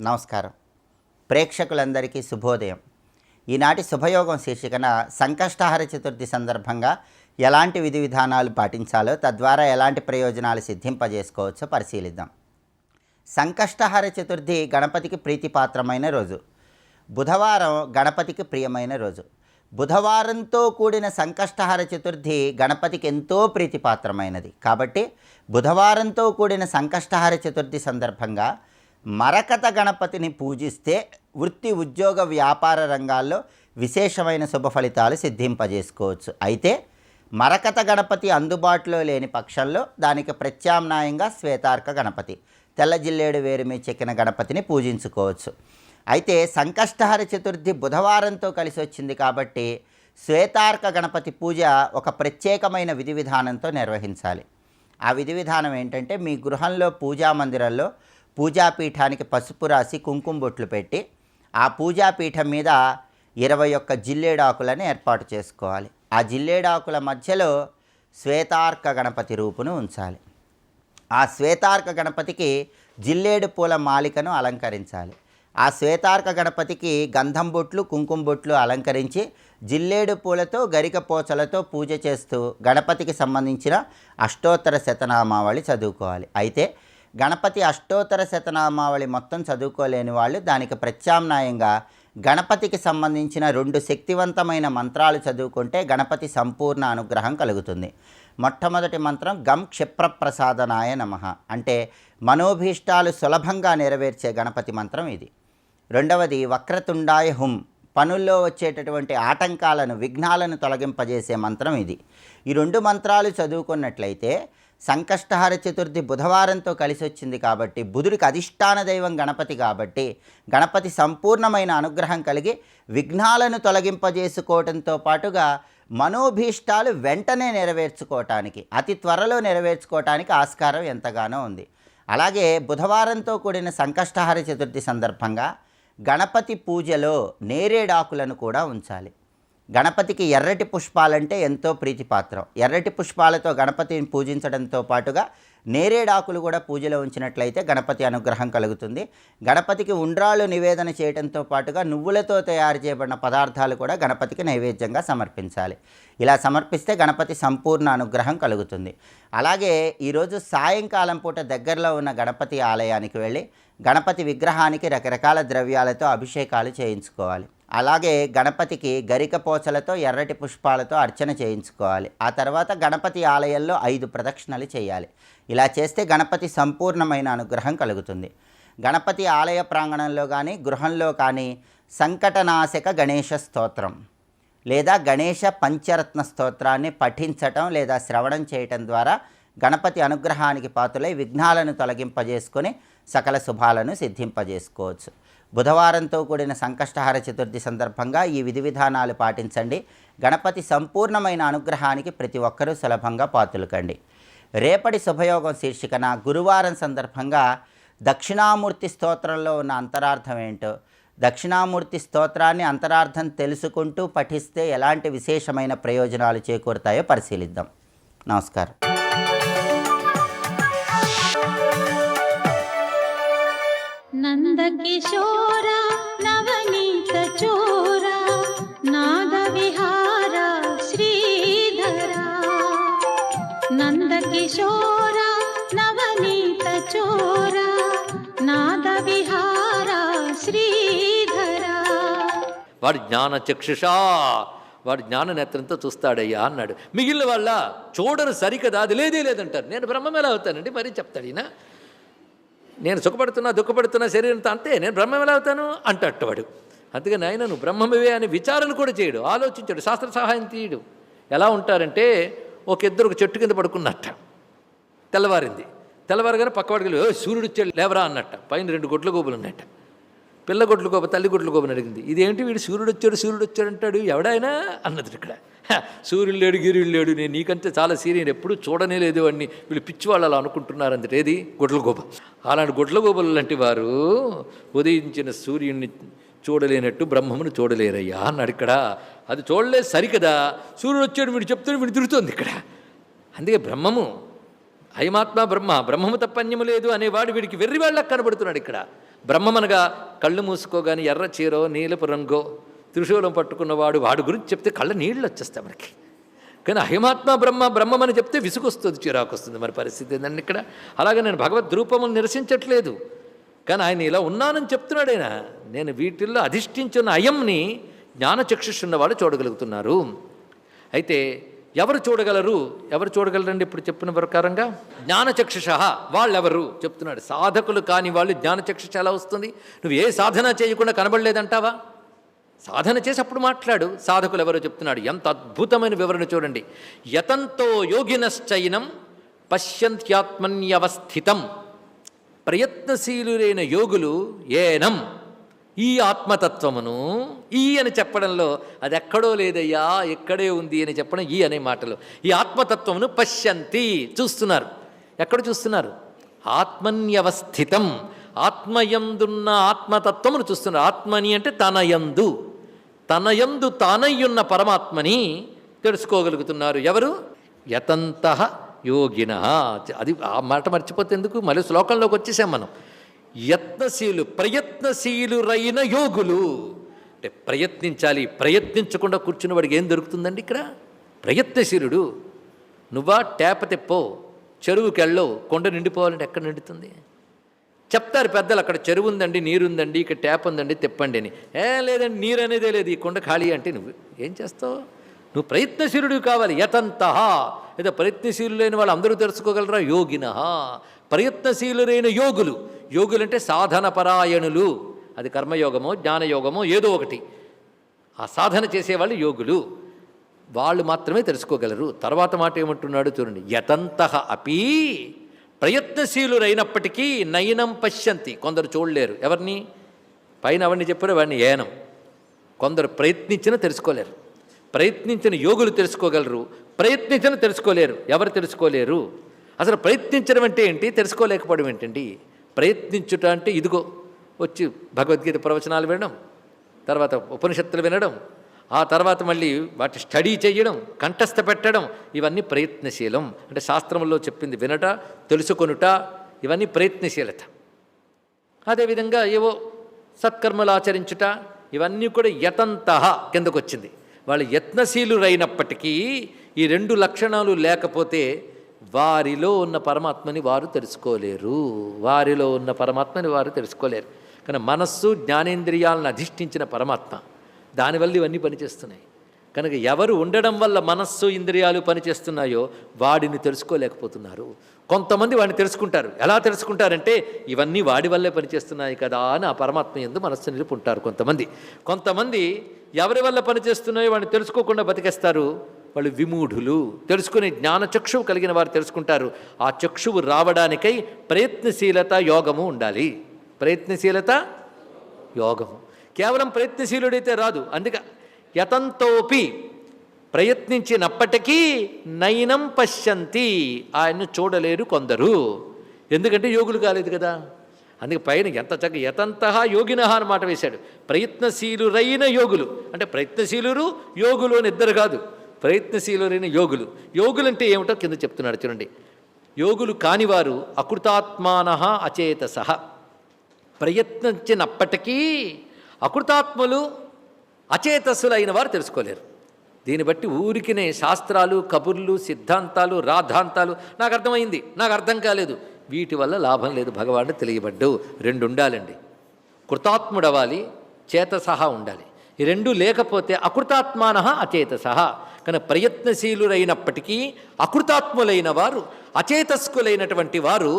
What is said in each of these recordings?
నమస్కారం. ప్రేక్షకులందరికీ శుభోదయం. ఈనాటి శుభయోగం శీర్షికన సంకష్టహర చతుర్థి సందర్భంగా ఎలాంటి విధి విధానాలు పాటించాలో, తద్వారా ఎలాంటి ప్రయోజనాలు సిద్ధింపజేసుకోవచ్చో పరిశీలిద్దాం. సంకష్టహర చతుర్థి గణపతికి ప్రీతిపాత్రమైన రోజు. బుధవారం గణపతికి ప్రియమైన రోజు. బుధవారంతో కూడిన సంకష్టహర చతుర్థి గణపతికి ఎంతో ప్రీతిపాత్రమైనది. కాబట్టి బుధవారంతో కూడిన సంకష్టహర చతుర్థి సందర్భంగా మరకత గణపతిని పూజిస్తే వృత్తి, ఉద్యోగ, వ్యాపార రంగాల్లో విశేషమైన శుభ ఫలితాలు సిద్ధింపజేసుకోవచ్చు. అయితే మరకత గణపతి అందుబాటులో లేని పక్షంలో దానికి ప్రత్యామ్నాయంగా శ్వేతార్క గణపతి, తెల్ల జిల్లేడు వేరు మీద చెక్కిన గణపతిని పూజించుకోవచ్చు. అయితే సంకష్టహర చతుర్థి బుధవారంతో కలిసి వచ్చింది కాబట్టి శ్వేతార్క గణపతి పూజ ఒక ప్రత్యేకమైన విధి విధానంతో నిర్వహించాలి. ఆ విధి విధానం ఏంటంటే, మీ గృహంలో పూజా మందిరంలో పూజాపీఠానికి పసుపు రాసి కుంకుమ బొట్లు పెట్టి ఆ పూజాపీఠం మీద 21 జిల్లేడాకులను ఏర్పాటు చేసుకోవాలి. ఆ జిల్లేడాకుల మధ్యలో శ్వేతార్క గణపతి రూపును ఉంచాలి. ఆ శ్వేతార్క గణపతికి జిల్లేడు పూల మాలికను అలంకరించాలి. ఆ శ్వేతార్క గణపతికి గంధం బొట్లు, కుంకుమ బొట్లు అలంకరించి జిల్లేడు పూలతో, గరిక పోచలతో పూజ చేస్తూ గణపతికి సంబంధించిన అష్టోత్తర శతనామావళి చదువుకోవాలి. అయితే గణపతి అష్టోత్తర శతనామావళి మొత్తం చదువుకోలేని వాళ్ళు దానికి ప్రత్యామ్నాయంగా గణపతికి సంబంధించిన 2 శక్తివంతమైన మంత్రాలు చదువుకుంటే గణపతి సంపూర్ణ అనుగ్రహం కలుగుతుంది. మొట్టమొదటి మంత్రం గం క్షిప్రప్రసాదనాయ నమః, అంటే మనోభీష్టాలు సులభంగా నెరవేర్చే గణపతి మంత్రం ఇది. రెండవది వక్రతుండాయ హుం, పనుల్లో వచ్చేటటువంటి ఆటంకాలను, విఘ్నాలను తొలగింపజేసే మంత్రం ఇది. ఈ 2 మంత్రాలు చదువుకున్నట్లయితే సంకష్టహర చతుర్థి బుధవారంతో కలిసి వచ్చింది కాబట్టి, బుధుడికి అధిష్టాన దైవం గణపతి కాబట్టి గణపతి సంపూర్ణమైన అనుగ్రహం కలిగి విఘ్నాలను తొలగింపజేసుకోవడంతో పాటుగా మనోభీష్టాలు వెంటనే నెరవేర్చుకోవటానికి, అతి త్వరలో నెరవేర్చుకోవటానికి ఆస్కారం ఎంతగానో ఉంది. అలాగే బుధవారంతో కూడిన సంకష్టహర చతుర్థి సందర్భంగా గణపతి పూజలో నేరేడాకులను కూడా ఉంచాలి. గణపతికి ఎర్రటి పుష్పాలంటే ఎంతో ప్రీతిపాత్రం. ఎర్రటి పుష్పాలతో గణపతిని పూజించడంతో పాటుగా నేరేడాకులు కూడా పూజలో ఉంచినట్లయితే గణపతి అనుగ్రహం కలుగుతుంది. గణపతికి ఉండ్రాళ్ళు నివేదన చేయడంతో పాటుగా నువ్వులతో తయారు చేయబడిన పదార్థాలు కూడా గణపతికి నైవేద్యంగా సమర్పించాలి. ఇలా సమర్పిస్తే గణపతి సంపూర్ణ అనుగ్రహం కలుగుతుంది. అలాగే ఈరోజు సాయంకాలం పూట దగ్గరలో ఉన్న గణపతి ఆలయానికి వెళ్ళి గణపతి విగ్రహానికి రకరకాల ద్రవ్యాలతో అభిషేకాలు చేయించుకోవాలి. అలాగే గణపతికి గరిక పోచలతో, ఎర్రటి పుష్పాలతో అర్చన చేయించుకోవాలి. ఆ తర్వాత గణపతి ఆలయంలో 5 ప్రదక్షిణలు చేయాలి. ఇలా చేస్తే గణపతి సంపూర్ణమైన అనుగ్రహం కలుగుతుంది. గణపతి ఆలయ ప్రాంగణంలో కానీ గృహంలో కానీ సంకటనాశక గణేశ స్తోత్రం లేదా గణేశ పంచరత్న స్తోత్రాన్ని పఠించటం లేదా శ్రవణం చేయటం ద్వారా గణపతి అనుగ్రహానికి పాత్రులై విఘ్నాలను తొలగింపజేసుకొని సకల శుభాలను సిద్ధింపజేసుకోవచ్చు. బుధవారంతో కూడిన సంకష్టహర చతుర్థి సందర్భంగా ఈ విధి విధానాలు పాటించండి. గణపతి సంపూర్ణమైన అనుగ్రహానికి ప్రతి ఒక్కరూ సులభంగా పాత్రులు కండి. రేపటి శుభయోగం శీర్షికన గురువారం సందర్భంగా దక్షిణామూర్తి స్తోత్రంలో ఉన్న అంతరార్థం ఏంటో, దక్షిణామూర్తి స్తోత్రాన్ని అంతరార్థం తెలుసుకుంటూ పఠిస్తే ఎలాంటి విశేషమైన ప్రయోజనాలు చేకూరుతాయో పరిశీలిద్దాం. నమస్కారం. నందకిశోర నవనీత చోర నాదవిహార శ్రీధర, నందకిశోర నవనీత చోర నాదవిహార శ్రీధర. వాడు జ్ఞాన చక్షుషా, వాడు జ్ఞాన నేత్రంతో చూస్తాడయ్యా అన్నాడు. మిగిలిన వాళ్ళ చూడరు సరికదా, అది లేదే లేదంటారు. నేను బ్రహ్మం ఎలా అవుతానండి మరి చెప్తాడు ఈయన. నేను సుఖపడుతున్నా, దుఃఖపడుతున్నా, శరీరంతో అంతే, నేను బ్రహ్మం ఎలా అవుతాను అంటట్టు వాడు. అందుకని ఆయన నువ్వు బ్రహ్మమే అని విచారణ కూడా చేయడు, ఆలోచించాడు, శాస్త్ర సహాయం తీయడు. ఎలా ఉంటారంటే, ఒక చెట్టు కింద పడుకున్నట్ట. తెల్లవారింది, తెల్లవారుగానే పక్కవాడికి సూర్యుడు వచ్చాడు లేవరా అన్నట్ట. పైన 2 గొడ్ల గోపులు ఉన్నట్ట. పిల్ల గొడ్ల గోప, తల్లి గొడ్ల గోపని అడిగింది. ఇదేంటి వీడు సూర్యుడు వచ్చాడు అంటాడు, ఎవడైనా అన్నది. ఇక్కడ సూర్యుడు లేడు, గిరియుడు లేడు, నేను నీకంటే చాలా సీరియన్, ఎప్పుడు చూడనే లేదు వాడిని, వీళ్ళు పిచ్చి వాళ్ళు అలా అనుకుంటున్నారు అందుకే. ఏది గొడ్ల గోప. అలాంటి గొడ్ల గోపలు లాంటి వారు ఉదయించిన సూర్యుడిని చూడలేనట్టు బ్రహ్మమును చూడలేరయ్యా అన్నాడు. ఇక్కడ అది చూడలేదు సరికదా, సూర్యుడు వచ్చాడు వీడు చెప్తాడు, వీడు తిరుగుతోంది ఇక్కడ. అందుకే బ్రహ్మము అయమాత్మ బ్రహ్మ, బ్రహ్మము తప్ప అన్యము లేదు అనేవాడు వీడికి వెర్రివాళ్ళకి కనబడుతున్నాడు ఇక్కడ. బ్రహ్మమనగా కళ్ళు మూసుకోగాని ఎర్ర చీరో నీలపు రంగో త్రిశూలం పట్టుకున్నవాడు, వాడి గురించి చెప్తే కళ్ళ నీళ్ళు వచ్చేస్తాయి మనకి. కానీ అయమాత్మ బ్రహ్మ, బ్రహ్మమని చెప్తే విసుగొస్తుంది, చిరాకు వస్తుంది. మరి పరిస్థితి ఏంటండి ఇక్కడ? అలాగే నేను భగవద్ రూపమును నిరసించట్లేదు, కానీ ఆయన ఇలా ఉన్నానని చెప్తున్నాడు. ఆయన నేను వీటిల్లో అధిష్ఠించున్న అయంని జ్ఞానచక్షుషున్న వాళ్ళు చూడగలుగుతున్నారు. అయితే ఎవరు చూడగలరు? ఎవరు చూడగలరండి? ఇప్పుడు చెప్పిన ప్రకారంగా జ్ఞానచక్షుష వాళ్ళెవరు చెప్తున్నాడు. సాధకులు కాని వాళ్ళు జ్ఞానచక్షుష ఎలా వస్తుంది? నువ్వు ఏ సాధన చేయకుండా కనబడలేదంటావా? సాధన చేసి అప్పుడు మాట్లాడు. సాధకులు ఎవరో చెప్తున్నాడు. ఎంత అద్భుతమైన వివరణ చూడండి. యతంతో యోగినశ్చైనం పశ్యంత్యాత్మన్యవస్థితం. ప్రయత్నశీలురైన యోగులు ఏనం ఈ ఆత్మతత్వమును, ఈ అని చెప్పడంలో అది ఎక్కడో లేదయ్యా, ఎక్కడే ఉంది అని చెప్పడం ఈ అనే మాటలు. ఈ ఆత్మతత్వమును పశ్యంతి చూస్తున్నారు. ఎక్కడ చూస్తున్నారు? ఆత్మన్యవస్థితం, ఆత్మయందున్న ఆత్మతత్వమును చూస్తున్నారు. ఆత్మని అంటే తనయందు, తనయందు తానయ్యున్న పరమాత్మని తెలుసుకోగలుగుతున్నారు. ఎవరు? యతంతః యోగిన. అది ఆ మాట మర్చిపోతే ఎందుకు, మళ్ళీ శ్లోకంలోకి వచ్చేసాం మనం. ప్రయత్నశీలురైన యోగులు అంటే ప్రయత్నించాలి. ప్రయత్నించకుండా కూర్చున్న వాడికి ఏం దొరుకుతుందండి ఇక్కడ? ప్రయత్నశీలుడు. నువ్వా ట్యాప్ తెప్పో, చెరువుకి వెళ్ళో, కొండ నిండిపోవాలంటే ఎక్కడ నిండుతుంది? చెప్తారు పెద్దలు, అక్కడ చెరువు ఉందండి, నీరు ఉందండి, ఇక్కడ ట్యాప్ ఉందండి, తెప్పండి అని. లేదండి, నీరు అనేదే లేదు, ఈ కొండ ఖాళీ అంటే నువ్వు ఏం చేస్తావు? నువ్వు ప్రయత్నశీలుడు కావాలి. యతంతః. ఏదో ప్రయత్నశీలులైన వాళ్ళు అందరూ తెలుసుకోగలరా? యోగిన. ప్రయత్నశీలురైన యోగులు. యోగులు అంటే సాధన పరాయణులు. అది కర్మయోగమో జ్ఞానయోగమో ఏదో ఒకటి. ఆ సాధన చేసేవాళ్ళు యోగులు. వాళ్ళు మాత్రమే తెలుసుకోగలరు. తర్వాత మాట ఏమంటున్నాడు చూడండి. యతంతః అపి, ప్రయత్నశీలురైనప్పటికీ నయనం పశ్యంతి. కొందరు చూడలేరు. ఎవరిని? పైన అవన్నీ చెప్పారు, వాడిని ఏనం. కొందరు ప్రయత్నించినా తెలుసుకోలేరు. ప్రయత్నించిన యోగులు తెలుసుకోగలరు, ప్రయత్నించిన తెలుసుకోలేరు. ఎవరు తెలుసుకోలేరు? అసలు ప్రయత్నించడం అంటే ఏంటి, తెలుసుకోలేకపోవడం ఏంటండి? ప్రయత్నించుట అంటే ఇదిగో వచ్చి భగవద్గీత ప్రవచనాలు వినడం, తర్వాత ఉపనిషత్తులు వినడం, ఆ తర్వాత మళ్ళీ వాటి స్టడీ చేయడం, కంఠస్థ పెట్టడం, ఇవన్నీ ప్రయత్నశీలం. అంటే శాస్త్రంలో చెప్పింది వినట, తెలుసుకొనుట, ఇవన్నీ ప్రయత్నశీలత. అదేవిధంగా ఏవో సత్కర్మలు ఆచరించుట, ఇవన్నీ కూడా యతంతః కిందకు వచ్చింది. వాళ్ళు యత్నశీలురైనప్పటికీ ఈ రెండు లక్షణాలు లేకపోతే వారిలో ఉన్న పరమాత్మని వారు తెలుసుకోలేరు. వారిలో ఉన్న పరమాత్మని వారు తెలుసుకోలేరు. కానీ మనస్సు జ్ఞానేంద్రియాలను అధిష్ఠించిన పరమాత్మ, దానివల్ల ఇవన్నీ పనిచేస్తున్నాయి. కనుక ఎవరు ఉండడం వల్ల మనస్సు ఇంద్రియాలు పనిచేస్తున్నాయో వాడిని తెలుసుకోలేకపోతున్నారు. కొంతమంది వాడిని తెలుసుకుంటారు. ఎలా తెలుసుకుంటారంటే ఇవన్నీ వాడి వల్లే పనిచేస్తున్నాయి కదా అని ఆ పరమాత్మ యందు మనస్సు నిలుపుంటారు. కొంతమంది ఎవరి వల్ల పనిచేస్తున్నాయో వాడిని తెలుసుకోకుండా బతికేస్తారు. వాళ్ళు విమూఢులు. తెలుసుకునే జ్ఞానచక్షువు కలిగిన వారు తెలుసుకుంటారు. ఆ చక్షువు రావడానికై ప్రయత్నశీలత యోగము ఉండాలి. ప్రయత్నశీలత యోగము. కేవలం ప్రయత్నశీలుడైతే రాదు. అందుకే యతంతోపి, ప్రయత్నించినప్పటికీ నయనం పశ్యంతి, ఆయన్ను చూడలేరు కొందరు. ఎందుకంటే యోగులు కాలేదు కదా. అందుకే పైన ఎంత చక్కగా యతంతః యోగినః అని మాట వేశాడు. ప్రయత్నశీలురైన యోగులు అంటే ప్రయత్నశీలురు యోగులు అని ఇద్దరు కాదు, ప్రయత్నశీలురైన యోగులు. యోగులు అంటే ఏమిటో కింద చెప్తున్నాడు చూడండి. యోగులు కానివారు అకృతాత్మానః అచేతసః. ప్రయత్నించినప్పటికీ అకృతాత్మలు అచేతస్సులైన వారు తెలుసుకోలేరు. దీన్ని బట్టి ఊరికినే శాస్త్రాలు, కబుర్లు, సిద్ధాంతాలు, రాద్ధాంతాలు నాకు అర్థమైంది, నాకు అర్థం కాలేదు, వీటి వల్ల లాభం లేదు. భగవానుడు తెలియబడ్డు. రెండు ఉండాలండి. కృతాత్ముడవాలి, చేతసహ ఉండాలి. ఈ రెండు లేకపోతే అకృతాత్మానః అచేతసః. కానీ ప్రయత్నశీలురైనప్పటికీ అకృతాత్ములైన వారు, అచేతస్కులైనటువంటి వారు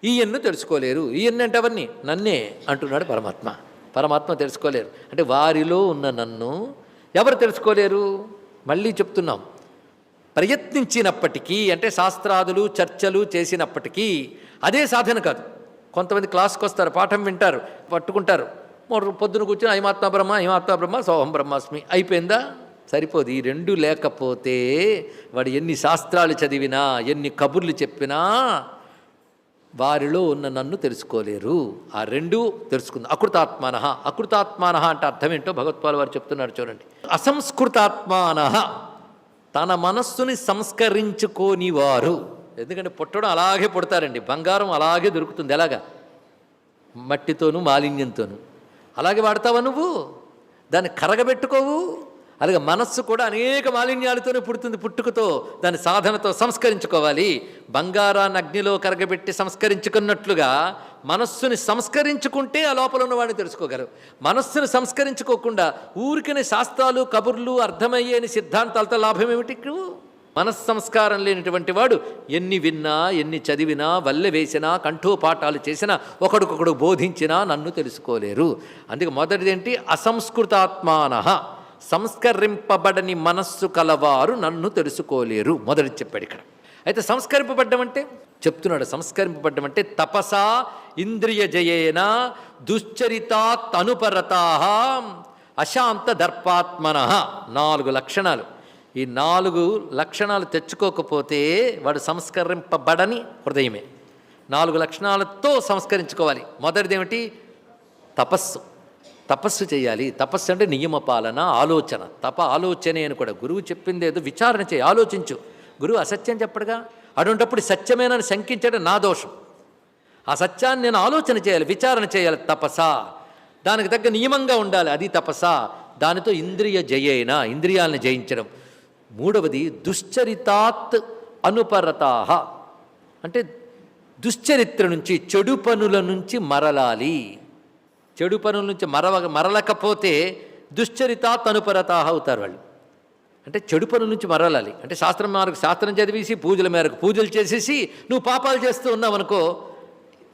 ఈయన్ను తెలుసుకోలేరు. ఈయన్ని అంటే అవన్నీ నన్నే అంటున్నాడు పరమాత్మ. పరమాత్మ తెలుసుకోలేరు. అంటే వారిలో ఉన్న నన్ను ఎవరు తెలుసుకోలేరు? మళ్ళీ చెప్తున్నాం. ప్రయత్నించినప్పటికీ అంటే శాస్త్రాదులు చర్చలు చేసినప్పటికీ అదే సాధన కాదు. కొంతమంది క్లాస్కి వస్తారు, పాఠం వింటారు, పట్టుకుంటారు, పొద్దున కూర్చొని అయమాత్మ బ్రహ్మ, అయమాత్మ బ్రహ్మ, సోహం బ్రహ్మాస్మి అయిపోయిందా? సరిపోదు. ఈ రెండు లేకపోతే వాడు ఎన్ని శాస్త్రాలు చదివినా, ఎన్ని కబుర్లు చెప్పినా వారిలో ఉన్న నన్ను తెలుసుకోలేరు. ఆ రెండు తెలుసుకుందాం. అకృతాత్మానః. అకృతాత్మానః అంటే అర్థం ఏంటో భగవత్పాల్ వారు చెప్తున్నారు చూడండి. అసంస్కృతాత్మానః, తన మనస్సుని సంస్కరించుకోని వారు. ఎందుకంటే పుట్టడం అలాగే పుడతారండి. బంగారం అలాగే దొరుకుతుంది. ఎలాగా? మట్టితోనూ మాలిన్యంతోనూ. అలాగే వాడతావా నువ్వు? దాన్ని కరగబెట్టుకోవు. అలాగే మనస్సు కూడా అనేక మాలిన్యాలతోనే పుడుతుంది. పుట్టుకతో దాని సాధనతో సంస్కరించుకోవాలి. బంగారాన్ని అగ్నిలో కరగబెట్టి సంస్కరించుకున్నట్లుగా మనస్సుని సంస్కరించుకుంటే ఆ లోపల ఉన్నవాడిని తెలుసుకోగలరు. మనస్సుని సంస్కరించుకోకుండా ఊరికనే శాస్త్రాలు కబుర్లు అర్థమయ్యేని సిద్ధాంతాలతో లాభం ఏమిటి? మనస్సంస్కారం లేనిటువంటి వాడు ఎన్ని విన్నా, ఎన్ని చదివినా, వల్లె వేసినా, కంఠోపాఠాలు చేసినా, ఒకడికొకడు బోధించినా నన్ను తెలుసుకోలేరు. అందుకే మొదటిదేంటి? అసంస్కృతాత్మానః, సంస్కరింపబడని మనస్సు కలవారు నన్ను తెలుసుకోలేరు. మొదటి చెప్పాడు ఇక్కడ. అయితే సంస్కరింపబడ్డం అంటే చెప్తున్నాడు. సంస్కరింపబడ్డం అంటే తపసా ఇంద్రియ జయేన దుశ్చరితాత్ అనుపరతాః అశాంత దర్పాత్మనః. 4 లక్షణాలు. ఈ 4 లక్షణాలు తెచ్చుకోకపోతే వాడు సంస్కరింపబడని హృదయమే. 4 లక్షణాలతో సంస్కరించుకోవాలి. మొదటిది ఏమిటి? తపస్సు. తపస్సు చేయాలి. తపస్సు అంటే నియమపాలన, ఆలోచన. ఆలోచనే అని కూడా గురువు చెప్పింది ఏదో విచారణ చేయి, ఆలోచించు. గురువు అసత్యం చెప్పడుగా. అటువంటిప్పుడు సత్యమేనని శంకించడం నా దోషం. ఆ సత్యాన్ని నేను ఆలోచన చేయాలి, విచారణ చేయాలి. తపస దానికి తగ్గ నియమంగా ఉండాలి. అది తపస. దానితో ఇంద్రియ జయేన, ఇంద్రియాలను జయించడం. మూడవది దుశ్చరితాత్ అనుపరతాః, అంటే దుశ్చరిత్ర నుంచి, చెడు పనుల నుంచి మరలాలి. చెడు పనుల నుంచి మరలకపోతే దుశ్చరితాత్ అనుపరతాః అవుతారు వాళ్ళు. అంటే చెడు పనుల నుంచి మరలాలి. అంటే శాస్త్రం చదివేసి పూజల మేరకు పూజలు చేసేసి నువ్వు పాపాలు చేస్తూ ఉన్నావు అనుకో,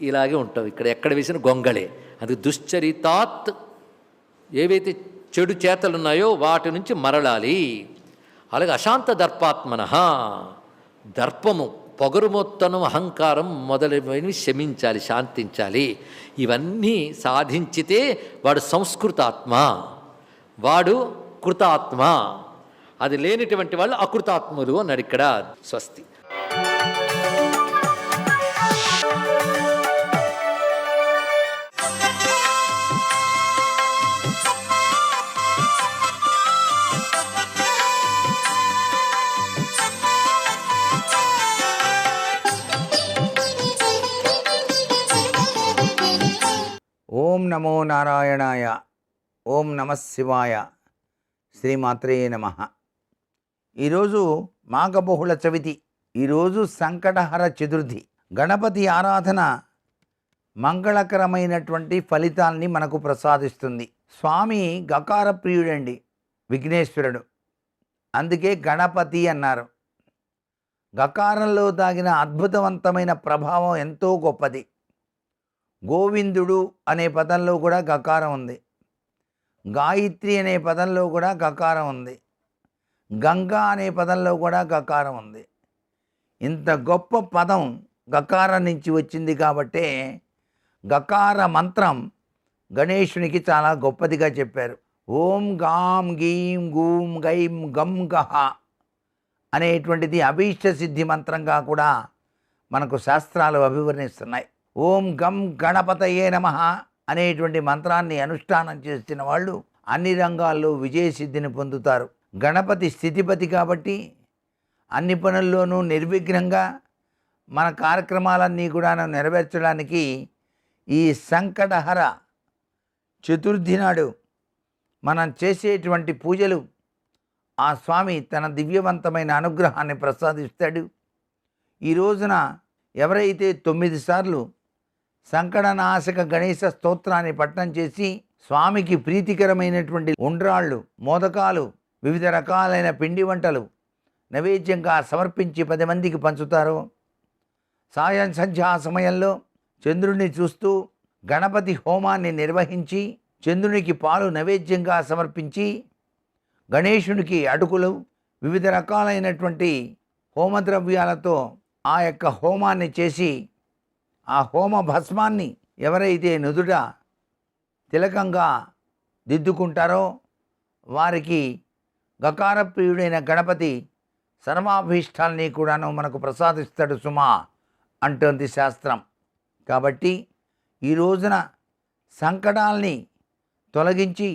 ఇలాగే ఉంటావు. ఇక్కడ ఎక్కడ వేసిన గొంగళే. అందుకు దుశ్చరితాత్, ఏవైతే చెడు చేతలు ఉన్నాయో వాటి నుంచి మరలాలి. అలాగే అశాంత దర్పాత్మనః, దర్పము, పొగరుమొత్తనం, అహంకారం మొదలైనవి శమించాలి, శాంతించాలి. ఇవన్నీ సాధించితే వాడు సంస్కృతాత్మ, వాడు కృతాత్మ. అది లేనిటువంటి వాళ్ళు అకృతాత్ములు అన్నాడు ఇక్కడ. స్వస్తి. ఓం నమో నారాయణాయ. ఓం నమః శివాయ. శ్రీమాత్రే నమః. ఈరోజు మాఘబహుళ చవితి. ఈరోజు సంకటహర చతుర్థి. గణపతి ఆరాధన మంగళకరమైనటువంటి ఫలితాల్ని మనకు ప్రసాదిస్తుంది. స్వామి గకార ప్రియుడండి, విఘ్నేశ్వరుడు. అందుకే గణపతి అన్నారు. గకారంలో దాగిన అద్భుతవంతమైన ప్రభావం ఎంతో గొప్పది. గోవిందుడు అనే పదంలో కూడా గకారం ఉంది. గాయత్రి అనే పదంలో కూడా గకారం ఉంది. గంగా అనే పదంలో కూడా గకారం ఉంది. ఇంత గొప్ప పదం గకారం నుంచి వచ్చింది కాబట్టే గకార మంత్రం గణేశునికి చాలా గొప్పదిగా చెప్పారు. ఓం గాం గీం గూం గైం గం గహ అనేటువంటిది అభీష్ట సిద్ధి మంత్రంగా కూడా మనకు శాస్త్రాలు అభివర్ణిస్తున్నాయి. ఓం గం గణపతయే నమః అనేటువంటి మంత్రాన్ని అనుష్ఠానం చేసిన వాళ్ళు అన్ని రంగాల్లో విజయసిద్ధిని పొందుతారు. గణపతి స్థితిపతి కాబట్టి అన్ని పనుల్లోనూ నిర్విఘ్నంగా మన కార్యక్రమాలన్నీ కూడా నెరవేర్చడానికి ఈ సంకటహర చతుర్థి నాడు మనం చేసేటువంటి పూజలు ఆ స్వామి తన దివ్యవంతమైన అనుగ్రహాన్ని ప్రసాదిస్తాడు. ఈ రోజున ఎవరైతే 9 సార్లు సంకటనాశక గణేశ స్తోత్రాన్ని పఠనం చేసి స్వామికి ప్రీతికరమైనటువంటి ఉండ్రాళ్ళు, మోదకాలు, వివిధ రకాలైన పిండి వంటలు నైవేద్యంగా సమర్పించి 10 మందికి పంచుతారో, సాయం సంధ్యా సమయంలో చంద్రుడిని చూస్తూ గణపతి హోమాన్ని నిర్వహించి చంద్రునికి పాలు నైవేద్యంగా సమర్పించి గణేశునికి అటుకులు, వివిధ రకాలైనటువంటి హోమద్రవ్యాలతో ఆ యొక్క హోమాన్ని చేసి ఆ హోమ భస్మాన్ని ఎవరైతే నుదుట తిలకంగా దిద్దుకుంటారో వారికి గకార ప్రియుడైన గణపతి సర్వాభీష్టాల్ని కూడాను మనకు ప్రసాదిస్తాడు సుమా అంటోంది శాస్త్రం. కాబట్టి ఈ రోజున సంకటాల్ని తొలగించి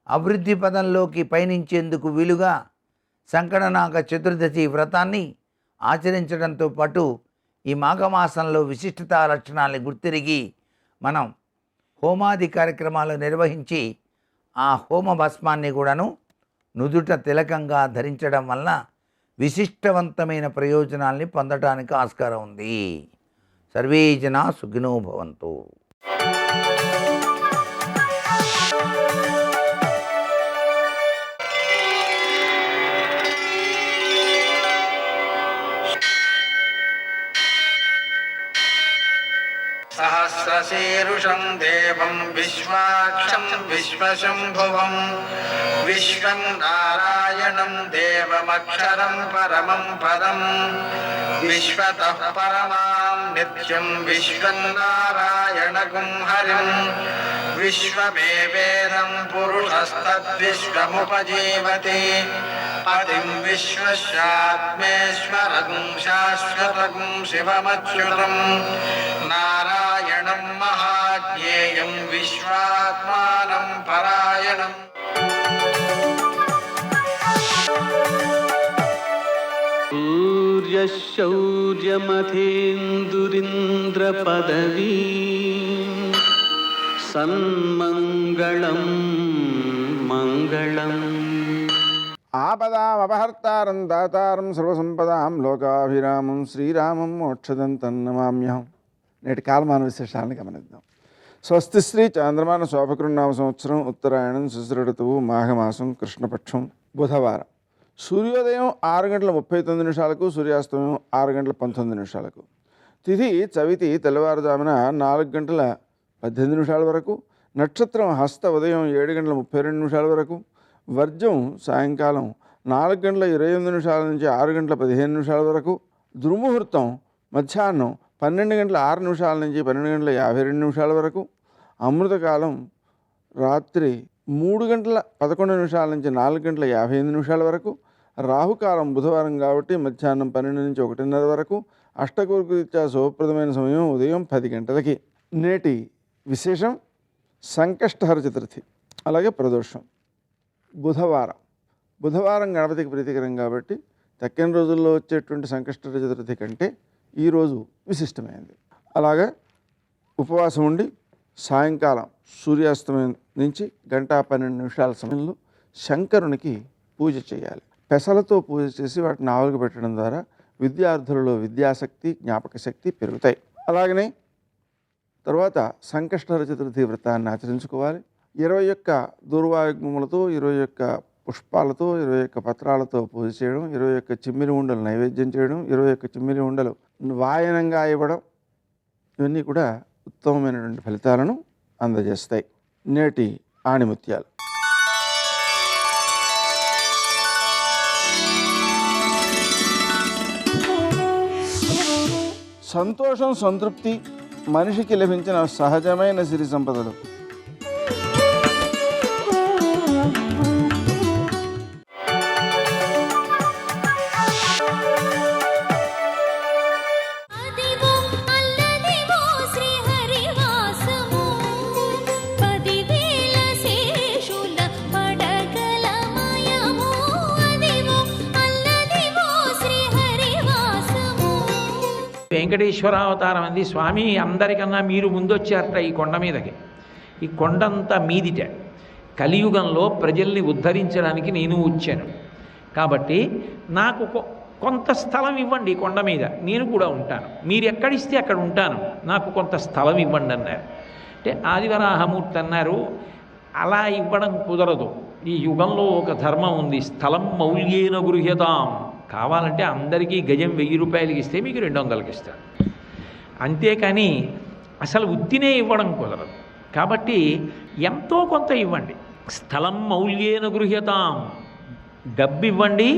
అభివృద్ధి పదంలోకి పయనించేందుకు వీలుగా సంకటనాగ చతుర్దశి వ్రతాన్ని ఆచరించడంతో పాటు ఈ మాఘమాసంలో విశిష్టతా లక్షణాలను గుర్తిరిగి మనం హోమాది కార్యక్రమాలు నిర్వహించి ఆ హోమ భస్మాన్ని కూడాను నుదుట తిలకంగా ధరించడం వలన విశిష్టవంతమైన ప్రయోజనాల్ని పొందడానికి ఆస్కారం ఉంది. సర్వే జనా సుఖినో భవంతు. సహస్రశీరుషం దేవం విశ్వాక్షం విశ్వశంభువం విశ్వం నారాయణం దేవమక్షరం పరమం పదం విశ్వతః పరమాం నిత్యం విశ్వం నారాయణగుం హరిం విశ్వమేవేదం పురుషస్తద్విశ్వముపజీవతి పతిం విశ్వస్యాత్మేశ్వరం శాశ్వతం శివమచ్యుతం నారాయణం మహాజ్ఞేయం విశ్వాత్మానం పరాయణం. సూర్యశౌర్యమథేందురింద్రపదవీ సన్మంగళం మంగళం. ఆపదామపహర్తారం దాతారం సర్వసంపదాం లోకాభిరామం శ్రీరామం మోక్షదం తన్నమామ్యహం. నేటి కాలమాన విశేషాలను గమనిద్దాం. స్వస్తి శ్రీ చాంద్రమాన శోభకృన్నామ సంవత్సరం ఉత్తరాయణం శుశ్రుతువు మాఘమాసం కృష్ణపక్షం బుధవారం. సూర్యోదయం 6:39 సూర్యాస్తమయం 6:19. తిథి చవితి తెల్లవారుజామున 4:18 వరకు. నక్షత్రం హస్త ఉదయం 7:32 వరకు. వర్జం సాయంకాలం 4:28 నుంచి 6:15 వరకు. దుర్ముహూర్తం మధ్యాహ్నం 12:06 నుంచి 12:52 వరకు. అమృతకాలం రాత్రి 3:11 నుంచి 4:55 వరకు. రాహుకాలం బుధవారం కాబట్టి మధ్యాహ్నం 12 నుంచి 1:30 వరకు. అష్టకూర్కరీత్యా శుభప్రదమైన సమయం ఉదయం 10 గంటలకి. నేటి విశేషం సంకష్టహర చతుర్థి, అలాగే ప్రదోషం. బుధవారం గణపతికి ప్రీతికరం కాబట్టి తక్కిన రోజుల్లో వచ్చేటువంటి సంకష్టహర చతుర్థి కంటే ఈరోజు విశిష్టమైనది. అలాగే ఉపవాసం ఉండి సాయంకాలం సూర్యాస్తమయం నుంచి 1:12 సమయంలో శంకరునికి పూజ చేయాలి. పెసలతో పూజ చేసి వాటిని ఆవులకు పెట్టడం ద్వారా విద్యార్థులలో విద్యాశక్తి జ్ఞాపక శక్తి పెరుగుతాయి. అలాగనే తర్వాత సంకష్టహర చతుర్థి వ్రతాన్ని ఆచరించుకోవాలి. 21 దూర్వాయుగ్మములతో 21 పుష్పాలతో 21 పత్రాలతో పూజ చేయడం, 21 చిమ్మిలి ఉండలు నైవేద్యం చేయడం, 21 చిమ్మిలి ఉండలు వాయనంగా ఇవ్వడం, ఇవన్నీ కూడా ఉత్తమమైనటువంటి ఫలితాలను అందజేస్తాయి. నేటి ఆణిముత్యాలు. సంతోషం, సంతృప్తి మనిషికి లభించిన సహజమైన సిరి సంపదలు. వెంకటేశ్వరావతారం అంది. స్వామి అందరికన్నా మీరు ముందొచ్చారట ఈ కొండ మీదకి. ఈ కొండంతా మీదిట. కలియుగంలో ప్రజల్ని ఉద్ధరించడానికి నేను వచ్చాను కాబట్టి నాకు కొంత స్థలం ఇవ్వండి ఈ కొండ మీద, నేను కూడా ఉంటాను. మీరు ఎక్కడిస్తే అక్కడ ఉంటాను, నాకు కొంత స్థలం ఇవ్వండి అన్నారు. అంటే ఆదివరాహమూర్తి అన్నారు, అలా ఇవ్వడం కుదరదు. ఈ యుగంలో ఒక ధర్మం ఉంది, స్థలం మౌల్యేన గృహ్యతాం. కావాలంటే అందరికీ గజం 1000 రూపాయలకి ఇస్తే మీకు 200కి ఇస్తాను. అంతేకాని అసలు ఉత్తినే ఇవ్వడం కుదరదు. కాబట్టి ఎంతో కొంత ఇవ్వండి. స్థలం మౌల్యేన గృహ్యతాం, డబ్బు ఇవ్వండి,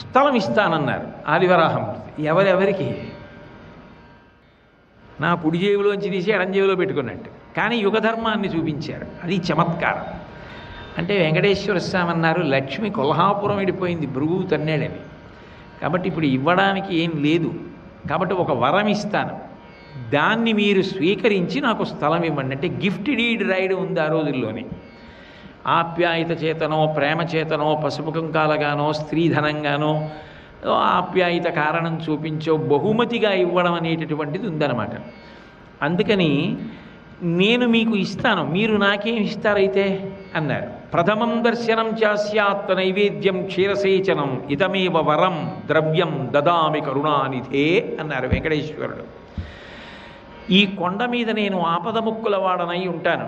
స్థలం ఇస్తానన్నారు ఆదివరాహమూర్తి. ఎవరెవరికి? నా కుడి జేబులోంచి తీసి ఎడం జేబులో పెట్టుకున్నట్టు. కానీ యుగధర్మాన్ని చూపించారు, అది చమత్కారం. అంటే వెంకటేశ్వర స్వామి అన్నారు, లక్ష్మి కొల్హాపురం వెళ్ళిపోయింది భృగువు తన్నాడని. కాబట్టి ఇప్పుడు ఇవ్వడానికి ఏం లేదు, కాబట్టి ఒక వరం ఇస్తాను, దాన్ని మీరు స్వీకరించి నాకు స్థలం ఇవ్వండి. అంటే గిఫ్ట్ డీడ్ రైడ్ ఉంది ఆ రోజుల్లోనే. ఆప్యాయత చేతనో ప్రేమ చేతనో పసుపు కుంకాలగానో స్త్రీధనంగానో ఆప్యాయత కారణం చూపించో బహుమతిగా ఇవ్వడం అనేటటువంటిది ఉందన్నమాట. అందుకని నేను మీకు ఇస్తాను, మీరు నాకేం ఇస్తారైతే అన్నారు. ప్రథమం దర్శనం చాస్యాత్ నైవేద్యం క్షీరసేచనం ఇదమేవ వరం ద్రవ్యం దదామి కరుణానిధే అన్నారు వెంకటేశ్వరుడు. ఈ కొండ మీద నేను ఆపద ముక్కుల వాడనై ఉంటాను.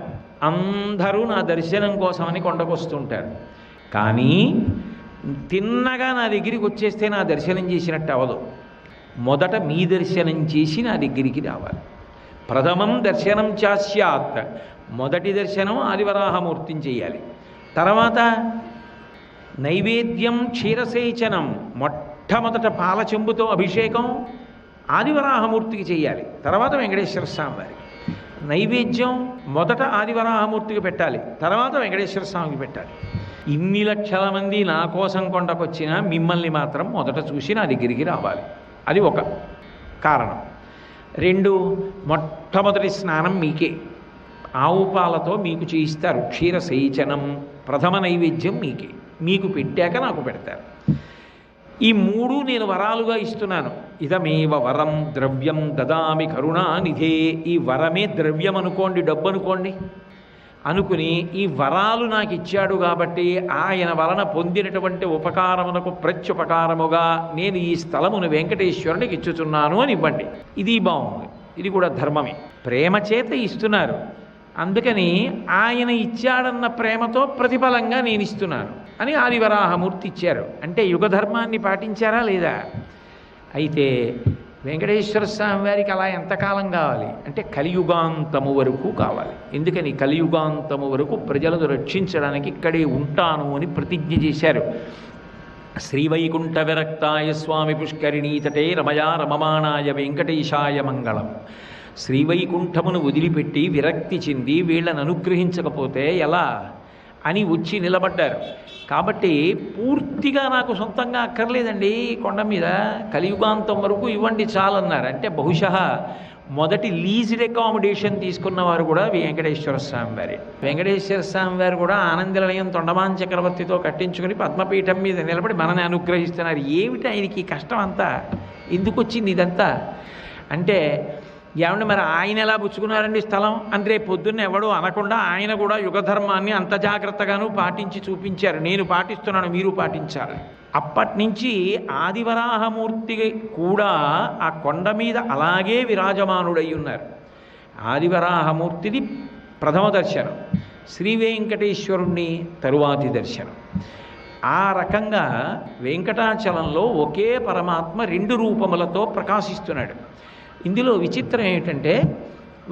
అందరూ నా దర్శనం కోసమని కొండకొస్తుంటారు. కానీ తిన్నగా నా దగ్గరికి వచ్చేస్తే నా దర్శనం చేసినట్టు అవ్వదు. మొదట మీ దర్శనం చేసి నా దగ్గరికి రావాలి. ప్రథమం దర్శనం చాస్యాత్, మొదటి దర్శనం ఆదివరాహమూర్తిని చేయాలి. తర్వాత నైవేద్యం క్షీరసేచనం, మొట్టమొదట పాల చెంబుతో అభిషేకం ఆదివరాహమూర్తికి చేయాలి. తర్వాత వెంకటేశ్వర స్వామి వారికి నైవేద్యం మొదట ఆదివరాహమూర్తికి పెట్టాలి, తర్వాత వెంకటేశ్వర స్వామికి పెట్టాలి. ఇన్ని లక్షల మంది నా కోసం కొండకొచ్చినా మిమ్మల్ని మాత్రం మొదట చూసి నా దగ్గరికి రావాలి. అది ఒక కారణం. 2, మొట్టమొదటి స్నానం మీకే, ఆవు పాలతో మీకు చేయిస్తారు. క్షీరసేచనం ప్రథమ నైవేద్యం మీకే, మీకు పెట్టాక నాకు పెడతారు. ఈ 3 నేను వరాలుగా ఇస్తున్నాను. ఇదమేవ వరం ద్రవ్యం దదామి కరుణానిధే. ఈ వరమే ద్రవ్యం అనుకోండి, డబ్బు అనుకోండి, అనుకుని ఈ వరాలు నాకు ఇచ్చాడు కాబట్టి ఆయన వలన పొందినటువంటి ఉపకారమునకు ప్రత్యుపకారముగా నేను ఈ స్థలమును వెంకటేశ్వరునికి ఇచ్చుతున్నాను అని ఇవ్వండి. ఇది బాగుంది, ఇది కూడా ధర్మమే. ప్రేమ చేత ఇస్తున్నారు, అందుకని ఆయన ఇచ్చాడన్న ప్రేమతో ప్రతిఫలంగా నేను ఇస్తున్నాను అని ఆదివరాహమూర్తి ఇచ్చారు. అంటే యుగధర్మాన్ని పాటించారా లేదా? అయితే వెంకటేశ్వర స్వామి వారికి అలా ఎంతకాలం కావాలి అంటే కలియుగాంతము వరకు కావాలి. ఎందుకని కలియుగాంతము వరకు ప్రజలను రక్షించడానికి ఇక్కడే ఉంటాను అని ప్రతిజ్ఞ చేశారు. శ్రీవైకుంఠ విరక్తాయ స్వామి పుష్కరిణీ తటే రమయా రమమాణాయ వెంకటేశాయ మంగళం. శ్రీవైకుంఠమును వదిలిపెట్టి విరక్తి చెంది వీళ్ళని అనుగ్రహించకపోతే ఎలా అని వచ్చి నిలబడ్డారు. కాబట్టి పూర్తిగా నాకు సొంతంగా అక్కర్లేదండి, కొండ మీద కలియుగాంతం వరకు ఇవ్వండి చాలన్నారు. అంటే బహుశా మొదటి లీజ్డ్ అకామిడేషన్ తీసుకున్నవారు కూడా వెంకటేశ్వర స్వామి వారే. వెంకటేశ్వర స్వామి వారు కూడా ఆనందనిలయం తొండమాన్ చక్రవర్తితో కట్టించుకుని పద్మపీఠం మీద నిలబడి మనని అనుగ్రహిస్తున్నారు. ఏమిటి ఆయనకి ఈ కష్టం అంతా, ఎందుకు వచ్చింది ఇదంతా అంటే, ఏమంటే మరి ఆయన ఎలా పుచ్చుకున్నారండి స్థలం అని రేపు పొద్దున్న ఎవడో అనకుండా ఆయన కూడా యుగధర్మాన్ని అంత జాగ్రత్తగాను పాటించి చూపించారు. నేను పాటిస్తున్నాను, మీరు పాటించాలి. అప్పటి నుంచి ఆదివరాహమూర్తి కూడా ఆ కొండ మీద అలాగే విరాజమానుడై ఉన్నారు. ఆదివరాహమూర్తిది ప్రథమ దర్శనం, శ్రీ వెంకటేశ్వరుణ్ణి తరువాతి దర్శనం. ఆ రకంగా వెంకటాచలంలో ఒకే పరమాత్మ 2 రూపములతో ప్రకాశిస్తున్నాడు. ఇందులో విచిత్రం ఏమిటంటే,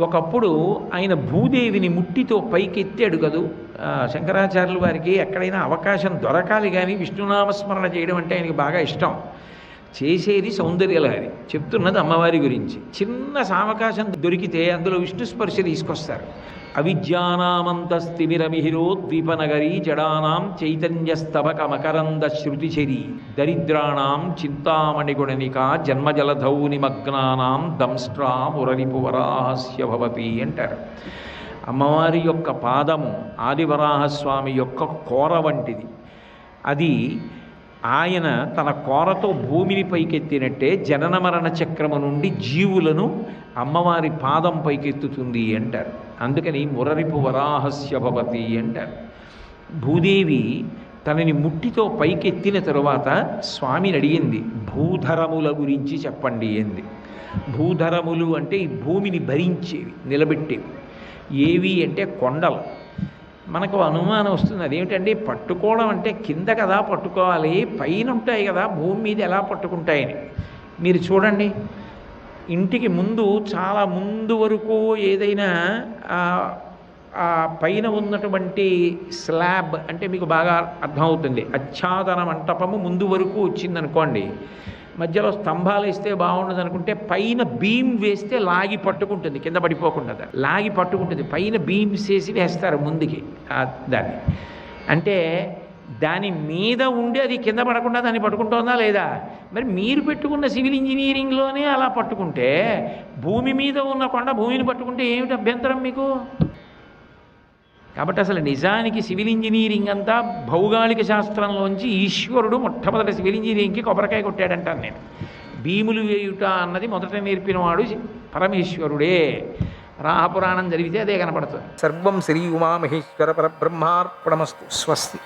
ఒకప్పుడు ఆయన భూదేవిని ముట్టితో పైకెత్తాడు కదూ. శంకరాచార్యుల వారికి ఎక్కడైనా అవకాశం దొరకాలి కానీ విష్ణునామస్మరణ చేయడం అంటే ఆయనకి బాగా ఇష్టం. చేసేది సౌందర్యలహరి, చెప్తున్నది అమ్మవారి గురించి. చిన్న సావకాశం దొరికితే అందులో విష్ణు స్పర్శ తీసుకొస్తారు. అవిద్యానామంతస్తిమిరమిహిరోద్వీపనగరీ జడానాం చైతన్యస్తబక మకరంద శృతిచరీ దరిద్రాణం చింతామణిగుణనికా జన్మజలధౌ నిమగ్నానాం దంష్ట్రా మురరిపువరాహస్య భవతి అంటారు. అమ్మవారి యొక్క పాదము ఆదివరాహస్వామి యొక్క కోర వంటిది. అది ఆయన తన కోరతో భూమిని పైకెత్తినట్టే జనన మరణ చక్రము నుండి జీవులను అమ్మవారి పాదం పైకెత్తుతుంది అంటారు. అందుకని మురరిపు వరాహస్య భవతి అంటారు. భూదేవి తనని ముట్టితో పైకెత్తిన తరువాత స్వామిని అడిగింది, భూధరముల గురించి చెప్పండి అంది. భూధరములు అంటే ఈ భూమిని భరించేవి, నిలబెట్టేవి. ఏవి అంటే కొండలు. మనకు అనుమానం వస్తుంది, అదేమిటండి పట్టుకోవడం అంటే కింద కదా పట్టుకోవాలి, పైన ఉంటాయి కదా, భూమి మీద ఎలా పట్టుకుంటాయని. మీరు చూడండి, ఇంటికి ముందు చాలా ముందు వరకు ఏదైనా ఆ పైన ఉన్నటువంటి స్లాబ్ అంటే మీకు బాగా అర్థమవుతుంది. ఆచ్ఛాదన మంటపము ముందు వరకు వచ్చిందనుకోండి, మధ్యలో స్తంభాలు వేస్తే బాగుండదు అనుకుంటే పైన బీమ్ వేస్తే లాగి పట్టుకుంటుంది, కింద పడిపోకుండా లాగి పట్టుకుంటుంది. పైన బీమ్స్ వేసి వేస్తారు ముందుకి దాన్ని. అంటే దాని మీద ఉండి అది కింద పడకుండా దాన్ని పట్టుకుంటుందా లేదా? మరి మీరు పెట్టుకున్న సివిల్ ఇంజనీరింగ్లోనే అలా పట్టుకుంటే భూమి మీద ఉన్న కొండ భూమిని పట్టుకుంటే ఏమిటి అభ్యంతరం మీకు? కాబట్టి అసలు నిజానికి సివిల్ ఇంజనీరింగ్ అంతా భౌగోళిక శాస్త్రంలోంచి ఈశ్వరుడు మొట్టమొదటి సివిల్ ఇంజనీరింగ్కి కొబ్బరికాయ కొట్టాడంటాను నేను. భీములు వేయుట అన్నది మొదట నేర్పినవాడు పరమేశ్వరుడే. రాహపురాణం జరిగితే అదే కనపడుతుంది. సర్వం శ్రీ ఉమామహేశ్వర పరబ్రహ్మార్పణమస్తు. స్వస్తి.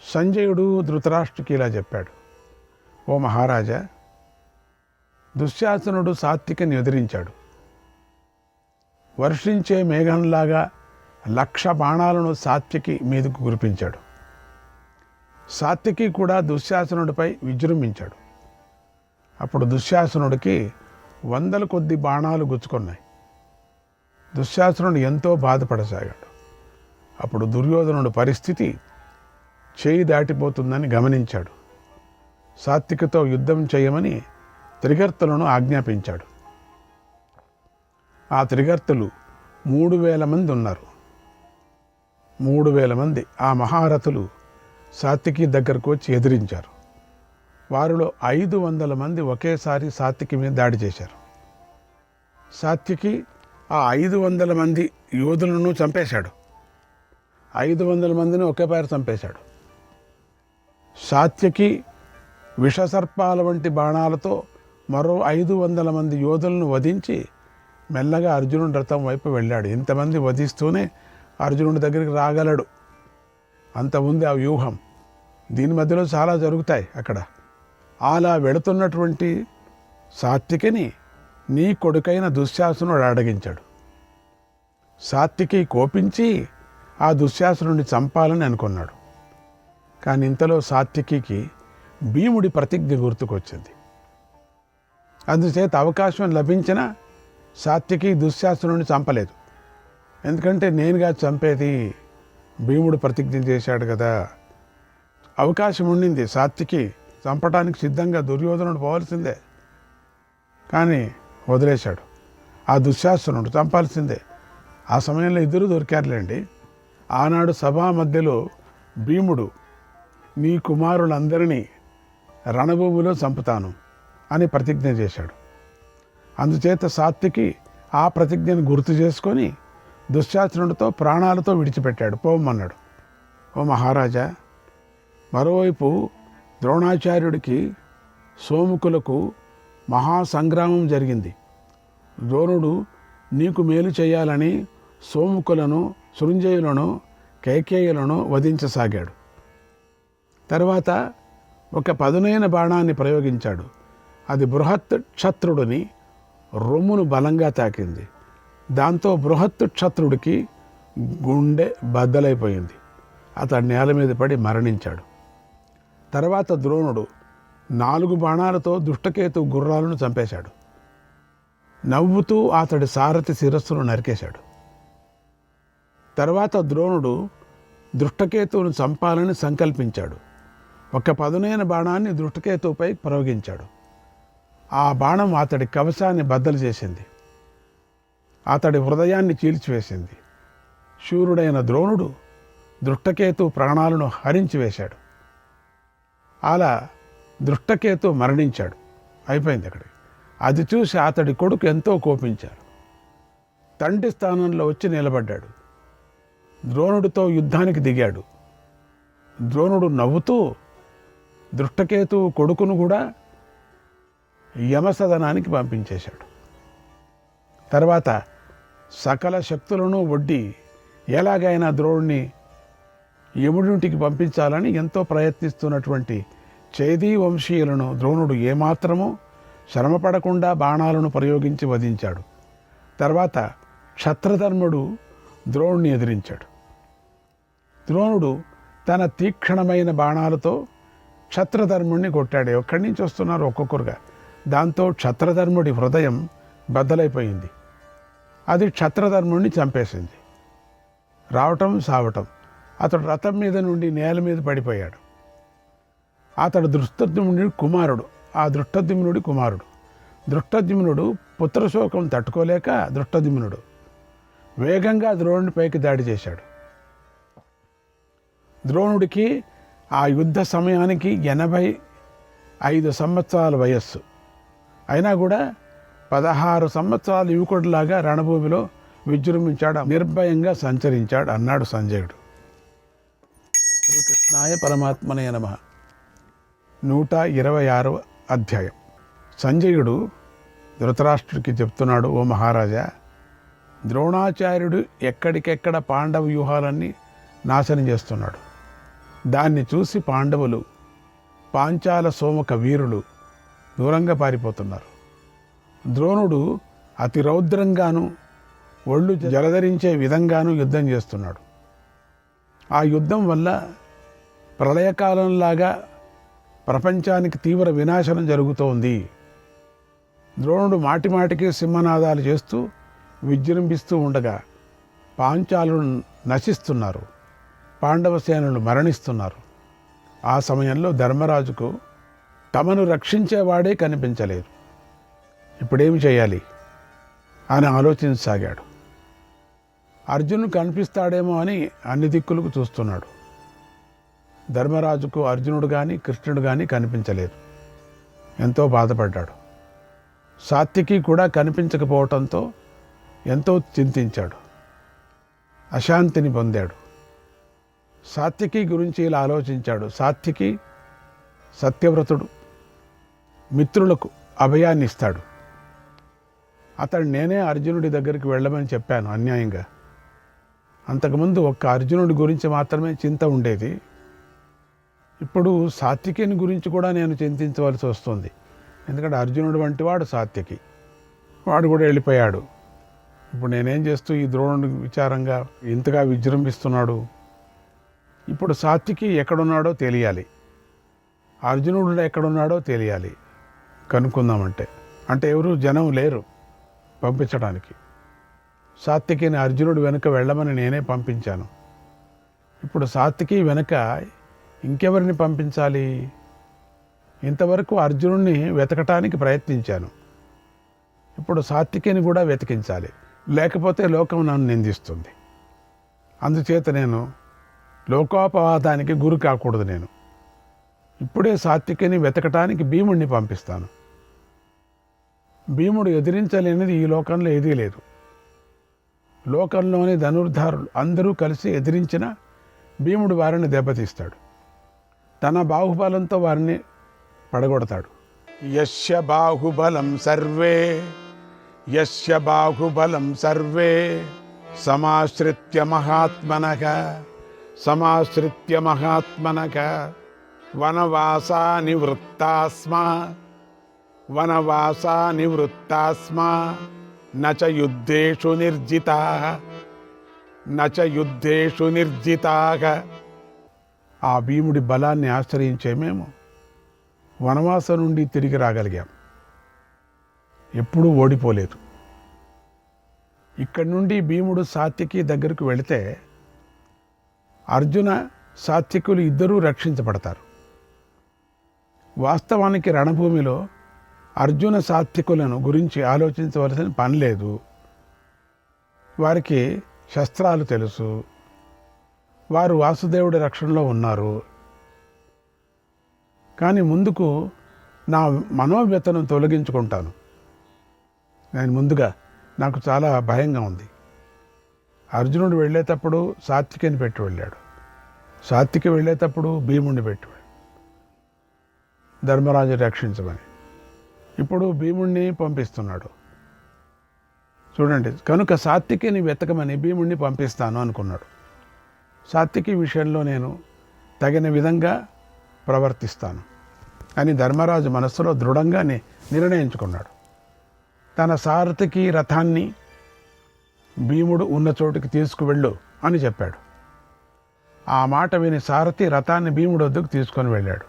సంజయుడు ధృతరాష్ట్రుకి ఇలా చెప్పాడు, ఓ మహారాజా, దుశ్శాసనుడు సాత్వికని ఎదిరించాడు. వర్షించే మేఘంలాగా 1,00,000 బాణాలను సాత్వికి మీదకు కురిపించాడు. సాత్వికి కూడా దుశ్శాసనుడిపై విజృంభించాడు. అప్పుడు దుశ్శాసనుడికి 100 కొద్ది బాణాలు గుచ్చుకున్నాయి. దుశ్శాసనుడు ఎంతో బాధపడసాగాడు. అప్పుడు దుర్యోధనుడి పరిస్థితి చేయి దాటిపోతుందని గమనించాడు. సాత్వికతో యుద్ధం చేయమని త్రిగర్తులను ఆజ్ఞాపించాడు. ఆ త్రిగర్తులు 3,000 మంది ఉన్నారు. 3,000 మంది ఆ మహారథులు సాత్వికి దగ్గరకు వచ్చి ఎదిరించారు. వారిలో 500 మంది ఒకేసారి సాత్వికి మీద దాడి చేశారు. సాత్వికి ఆ 500 మంది యోధులను చంపేశాడు. 500 మందిని ఒకేసారి చంపేశాడు. సాత్వికి విషసర్పాల వంటి బాణాలతో మరో 500 మంది యోధులను వధించి మెల్లగా అర్జునుడి రథం వైపు వెళ్ళాడు. ఇంతమంది వధిస్తూనే అర్జునుడి దగ్గరికి రాగలడు, అంత ఉంది ఆ వ్యూహం. దీని మధ్యలో చాలా జరుగుతాయి అక్కడ. అలా వెళుతున్నటువంటి సాత్వికిని నీ కొడుకైన దుశ్శాసనుడు అడగించాడు. సాత్వికి కోపించి ఆ దుశ్శాసనుడిని చంపాలని అనుకున్నాడు. కానీ ఇంతలో సాత్వికి భీముడి ప్రతిజ్ఞ గుర్తుకొచ్చింది. అందుచేత అవకాశం లభించిన సాత్వికి దుశ్శాసనుడిని చంపలేదు. ఎందుకంటే నేనుగా చంపేది, భీముడు ప్రతిజ్ఞ చేశాడు కదా. అవకాశం ఉండింది, సాత్వికి చంపడానికి సిద్ధంగా దుర్యోధనుడు పోవాల్సిందే, కానీ వదిలేశాడు. ఆ దుశ్శాసనుడు చంపాల్సిందే. ఆ సమయంలో ఇద్దరు దొరికారులేండి. ఆనాడు సభా మధ్యలో భీముడు నీ కుమారులందరినీ రణభూమిలో చంపుతాను అని ప్రతిజ్ఞ చేశాడు. అందుచేత సాత్వికి ఆ ప్రతిజ్ఞను గుర్తు చేసుకొని దుశ్శాసనుడితో ప్రాణాలతో విడిచిపెట్టాడు, పోమన్నాడు. ఓ మహారాజా, మరోవైపు ద్రోణాచార్యుడికి సోముకులకు మహాసంగ్రామం జరిగింది. ద్రోణుడు నీకు మేలు చేయాలని సోముకులను, సృంజయులను, కైకేయులను వధించసాగాడు. తర్వాత ఒక పదునైన బాణాన్ని ప్రయోగించాడు. అది బృహత్ క్షత్రుడిని రొమ్మును బలంగా తాకింది. దాంతో బృహత్ క్షత్రుడికి గుండె బద్దలైపోయింది. అతడు నేల మీద పడి మరణించాడు. తర్వాత ద్రోణుడు 4 బాణాలతో దుష్టకేతు గుర్రాలను చంపేశాడు. నవ్వుతూ అతడి సారథి శిరస్సును నరికేశాడు. తర్వాత ద్రోణుడు దృష్టకేతువును చంపాలని సంకల్పించాడు. ఒక పదునైన బాణాన్ని దృష్టకేతువుపై ప్రయోగించాడు. ఆ బాణం అతడి కవచాన్ని బద్దలు చేసింది, అతడి హృదయాన్ని చీల్చివేసింది. శూరుడైన ద్రోణుడు దృష్టకేతు ప్రాణాలను హరించి వేశాడు. అలా దృష్టకేతు మరణించాడు. అయిపోయింది అక్కడికి. అది చూసి అతడి కొడుకు ఎంతో కోపించారు. తండ్రి స్థానంలో వచ్చి నిలబడ్డాడు. ద్రోణుడితో యుద్ధానికి దిగాడు. ద్రోణుడు నవ్వుతూ దృష్టకేతు కొడుకును కూడా యమసదనానికి పంపించేశాడు. తర్వాత సకల శక్తులను ఒడ్డి ఎలాగైనా ద్రోణుడిని యముడింటికి పంపించాలని ఎంతో ప్రయత్నిస్తున్నటువంటి చైదీ వంశీయులను ద్రోణుడు ఏమాత్రమూ శ్రమపడకుండా బాణాలను ప్రయోగించి వధించాడు. తర్వాత క్షత్రధర్ముడు ద్రోణుని ఎదిరించాడు. ద్రోణుడు తన తీక్షణమైన బాణాలతో క్షత్రధర్ముడిని కొట్టాడు. ఎక్కడి నుంచి వస్తున్నారు ఒక్కొక్కరుగా. దాంతో క్షత్రధర్ముడి హృదయం బద్దలైపోయింది. అది క్షత్రధర్ముడిని చంపేసింది. రావటం సావటం. అతడు రథం మీద నుండి నేల మీద పడిపోయాడు. అతడు దృష్టద్యుమ్నుడి కుమారుడు. ఆ దృష్టద్యుమ్నుడి కుమారుడు. దృష్టద్యుమ్నుడు పుత్రశోకం తట్టుకోలేక దృష్టద్యుమ్నుడు వేగంగా ద్రోణుడిపైకి దాడి చేశాడు. ద్రోణుడికి ఆ యుద్ధ సమయానికి 85 సంవత్సరాల వయస్సు. అయినా కూడా 16 సంవత్సరాల యువకుడిలాగా రణభూమిలో విజృంభించాడు, నిర్భయంగా సంచరించాడు అన్నాడు సంజయుడు. శ్రీకృష్ణాయ పరమాత్మనే నమః. 126వ అధ్యాయం. సంజయుడు ధృతరాష్ట్రుడికి చెప్తున్నాడు, ఓ మహారాజా, ద్రోణాచార్యుడు ఎక్కడికెక్కడ పాండవ వ్యూహాలన్నీ నాశనం చేస్తున్నాడు. దాన్ని చూసి పాండవులు, పాంచాల సోమక వీరులు దూరంగా పారిపోతున్నారు. ద్రోణుడు అతి రౌద్రంగాను ఒళ్ళు జలధరించే విధంగాను యుద్ధం చేస్తున్నాడు. ఆ యుద్ధం వల్ల ప్రళయకాలంలాగా ప్రపంచానికి తీవ్ర వినాశనం జరుగుతోంది. ద్రోణుడు మాటిమాటికి సింహనాదాలు చేస్తూ విజృంభిస్తూ ఉండగా పాంచాలు నశిస్తున్నారు, పాండవ సేనలు మరణిస్తున్నారు. ఆ సమయంలో ధర్మరాజుకు తమను రక్షించేవాడే కనిపించలేదు. ఇప్పుడేమి చేయాలి అని ఆలోచించసాగాడు. అర్జునుడు కనిపిస్తాడేమో అని అన్ని దిక్కులకు చూస్తున్నాడు. ధర్మరాజుకు అర్జునుడు కానీ కృష్ణుడు కానీ కనిపించలేదు. ఎంతో బాధపడ్డాడు. సాత్యకి కూడా కనిపించకపోవటంతో ఎంతో చింతించాడు, అశాంతిని పొందాడు. సాత్యకి గురించి ఇలా ఆలోచించాడు. సాత్యకి సత్యవ్రతుడు, మిత్రులకు అభయాన్ని ఇస్తాడు. అతడు నేనే అర్జునుడి దగ్గరికి వెళ్ళమని చెప్పాను అన్యాయంగా. అంతకుముందు ఒక్క అర్జునుడి గురించి మాత్రమే చింత ఉండేది. ఇప్పుడు సాత్యకిని గురించి కూడా నేను చింతించవలసి వస్తుంది. ఎందుకంటే అర్జునుడు వంటి వాడు సాత్యకి, వాడు కూడా వెళ్ళిపోయాడు. ఇప్పుడు నేనేం చేస్తూ ఈ ద్రోణుడి విచారంగా ఇంతగా విజృంభిస్తున్నాడు. ఇప్పుడు సాత్యకి ఎక్కడున్నాడో తెలియాలి, అర్జునుడు ఎక్కడున్నాడో తెలియాలి. కనుక్కుందామంటే అంటే ఎవరు జనం లేరు పంపించడానికి. సాత్యకిని అర్జునుడు వెనుక వెళ్ళమని నేనే పంపించాను. ఇప్పుడు సాత్యకి వెనుక ఇంకెవరిని పంపించాలి? ఇంతవరకు అర్జునుడిని వెతకటానికి ప్రయత్నించాను. ఇప్పుడు సాత్యకిని కూడా వెతికించాలి, లేకపోతే లోకం నన్ను నిందిస్తుంది. అందుచేత నేను లోకోపవాదానికి గురి కాకూడదు. నేను ఇప్పుడే సాత్యకిని వెతకటానికి భీముడిని పంపిస్తాను. భీముడు ఎదిరించలేనిది ఈ లోకంలో ఏదీ లేదు. లోకంలోని ధనుర్ధారులు అందరూ కలిసి ఎదిరించిన భీముడు వారిని దెబ్బతీస్తాడు. తన బాహుబలంతో వారిని పడగొడతాడు. యస్య బాహుబలం సర్వే, యస్య బాహుబలం సర్వే సమాశ్రిత్య మహాత్మనః, సమాశ్రిత్య మహాత్మనః వనవాసా నివృత్తాస్మా, వనవాసా నివృత్తాస్మా నచ యుద్ధేషు నిర్జితాః, నచ యుద్ధేషు నిర్జితాః. ఆ భీముడి బలాన్ని ఆశ్రయించే మేము వనవాసం నుండి తిరిగి రాగలిగాం. ఎప్పుడూ ఓడిపోలేదు. ఇక్కడి నుండి భీముడు సాత్యకి దగ్గరకు వెళితే అర్జున సాత్యకులు ఇద్దరూ రక్షించబడతారు. వాస్తవానికి రణభూమిలో అర్జున సాత్యకులను గురించి ఆలోచించవలసిన పని లేదు. వారికి శస్త్రాలు తెలుసు, వారు వాసుదేవుడి రక్షణలో ఉన్నారు. కానీ ముందుకు నా మనోవ్యతను తొలగించుకుంటాను. నేను ముందుగా నాకు చాలా భయంగా ఉంది. అర్జునుడు వెళ్ళేటప్పుడు సాత్వికిని పెట్టి వెళ్ళాడు, సాత్వికి వెళ్ళేటప్పుడు భీముడిని పెట్టి వెళ్ళాడు ధర్మరాజు రక్షించమని. ఇప్పుడు భీముడిని పంపిస్తున్నాడు. చూడండి, కనుక సాత్వికిని వెతకమని భీముడిని పంపిస్తాను అనుకున్నాడు. సాత్వికి విషయంలో నేను తగిన విధంగా ప్రవర్తిస్తాను అని ధర్మరాజు మనస్సులో దృఢంగా నిర్ణయించుకున్నాడు. తన సారథికి రథాన్ని భీముడు ఉన్న చోటుకి తీసుకువెళ్ళు అని చెప్పాడు. ఆ మాట విని సారథి రథాన్ని భీముడు వద్దకు తీసుకొని వెళ్ళాడు.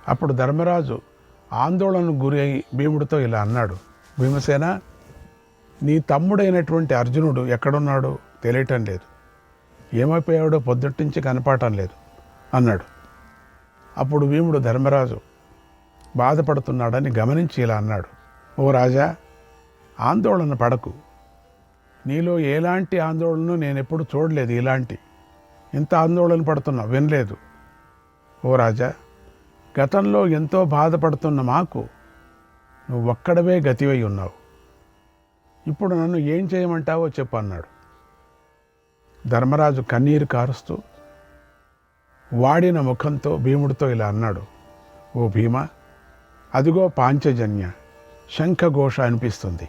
అప్పుడు ధర్మరాజు ఆందోళనకు గురి అయి భీముడితో ఇలా అన్నాడు, భీమసేన, నీ తమ్ముడైనటువంటి అర్జునుడు ఎక్కడున్నాడో తెలియటం లేదు, ఏమైపోయాడో పొద్దుట్నుంచి కనపడటం లేదు అన్నాడు. అప్పుడు భీముడు ధర్మరాజు బాధపడుతున్నాడని గమనించి ఇలా అన్నాడు, ఓ రాజా, ఆందోళన పడకు. నీలో ఎలాంటి ఆందోళన నేను ఎప్పుడు చూడలేదు. ఇంత ఆందోళన పడుతున్నా వినలేదు. ఓ రాజా, గతంలో ఎంతో బాధపడుతున్న మాకు నువ్వు ఒక్కడవే గతివై ఉన్నావు. ఇప్పుడు నన్ను ఏం చేయమంటావో చెప్పు అన్నాడు. ధర్మరాజు కన్నీరు కారుస్తూ వాడిన ముఖంతో భీముడితో ఇలా అన్నాడు, ఓ భీమా, అదిగో పాంచజన్య శంఖఘోష అనిపిస్తుంది.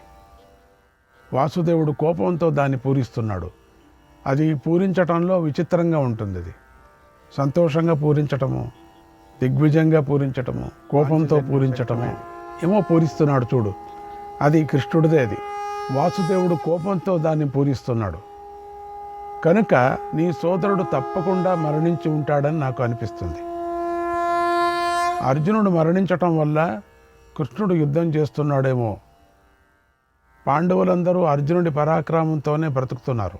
వాసుదేవుడు కోపంతో దాన్ని పూరిస్తున్నాడు. అది పూరించటంలో విచిత్రంగా ఉంటుంది. అది సంతోషంగా పూరించటము, దిగ్విజయంగా పూరించటము, కోపంతో పూరించటమే ఏమో పూరిస్తున్నాడు చూడు. అది కృష్ణుడిదే. అది వాసుదేవుడు కోపంతో దాన్ని పూరిస్తున్నాడు. కనుక నీ సోదరుడు తప్పకుండా మరణించి ఉంటాడని నాకు అనిపిస్తుంది. అర్జునుడు మరణించటం వల్ల కృష్ణుడు యుద్ధం చేస్తున్నాడేమో. పాండవులందరూ అర్జునుడి పరాక్రమంతోనే బ్రతుకుతున్నారు.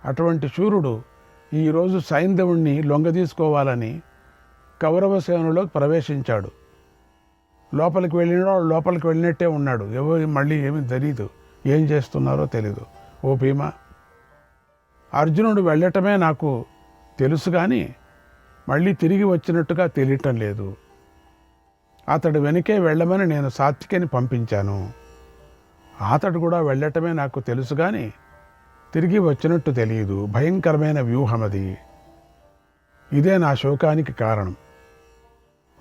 అటువంటి శూరుడు ఈరోజు సైంధవుణ్ణి లొంగదీసుకోవాలని కౌరవ సేనలోకి ప్రవేశించాడు. లోపలికి వెళ్ళినట్టే ఉన్నాడు. ఎవరు మళ్ళీ ఏమీ తెలీదు, ఏం చేస్తున్నారో తెలీదు. ఓ భీమా, అర్జునుడు వెళ్ళటమే నాకు తెలుసు, కానీ మళ్ళీ తిరిగి వచ్చినట్టుగా తెలియటం లేదు. అతడు వెనకే వెళ్ళమని నేను సాత్వికని పంపించాను. అతడు కూడా వెళ్ళటమే నాకు తెలుసు, కానీ తిరిగి వచ్చినట్టు తెలియదు. భయంకరమైన వ్యూహం అది. ఇదే నా శోకానికి కారణం.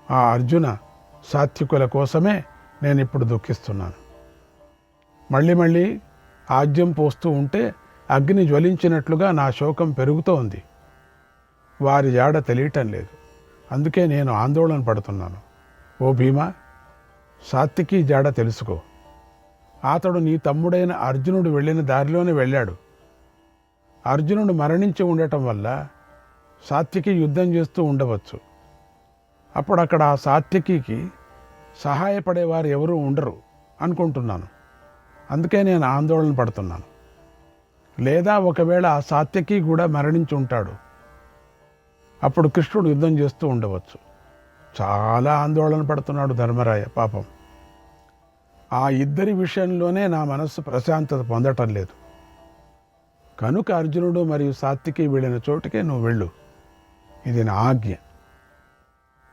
ఆ అర్జున సాత్వికుల కోసమే నేను ఇప్పుడు దుఃఖిస్తున్నాను. మళ్ళీ ఆజ్యం పోస్తూ ఉంటే అగ్ని జ్వలించినట్లుగా నా శోకం పెరుగుతోంది. వారి జాడ తెలియటం లేదు. అందుకే నేను ఆందోళన పడుతున్నాను. ఓ భీమా, సాత్వికి జాడ తెలుసుకో. అతడు నీ తమ్ముడైన అర్జునుడు వెళ్ళిన దారిలోనే వెళ్ళాడు. అర్జునుడు మరణించి ఉండటం వల్ల సాత్వికి యుద్ధం చేస్తూ ఉండవచ్చు. అప్పుడు అక్కడ ఆ సాత్వికి సహాయపడేవారు ఎవరూ ఉండరు అనుకుంటున్నాను. అందుకే నేను ఆందోళన పడుతున్నాను. లేదా ఒకవేళ ఆ సాత్వికి కూడా మరణించి ఉంటాడు. అప్పుడు కృష్ణుడు యుద్ధం చేస్తూ ఉండవచ్చు. చాలా ఆందోళన పడుతున్నాడు ధర్మరాయ పాపం. ఆ ఇద్దరి విషయంలోనే నా మనస్సు ప్రశాంతత పొందటం లేదు. కనుక అర్జునుడు మరియు సాత్వికి వెళ్ళిన చోటుకే నువ్వు వెళ్ళు. ఇది నా ఆజ్ఞ.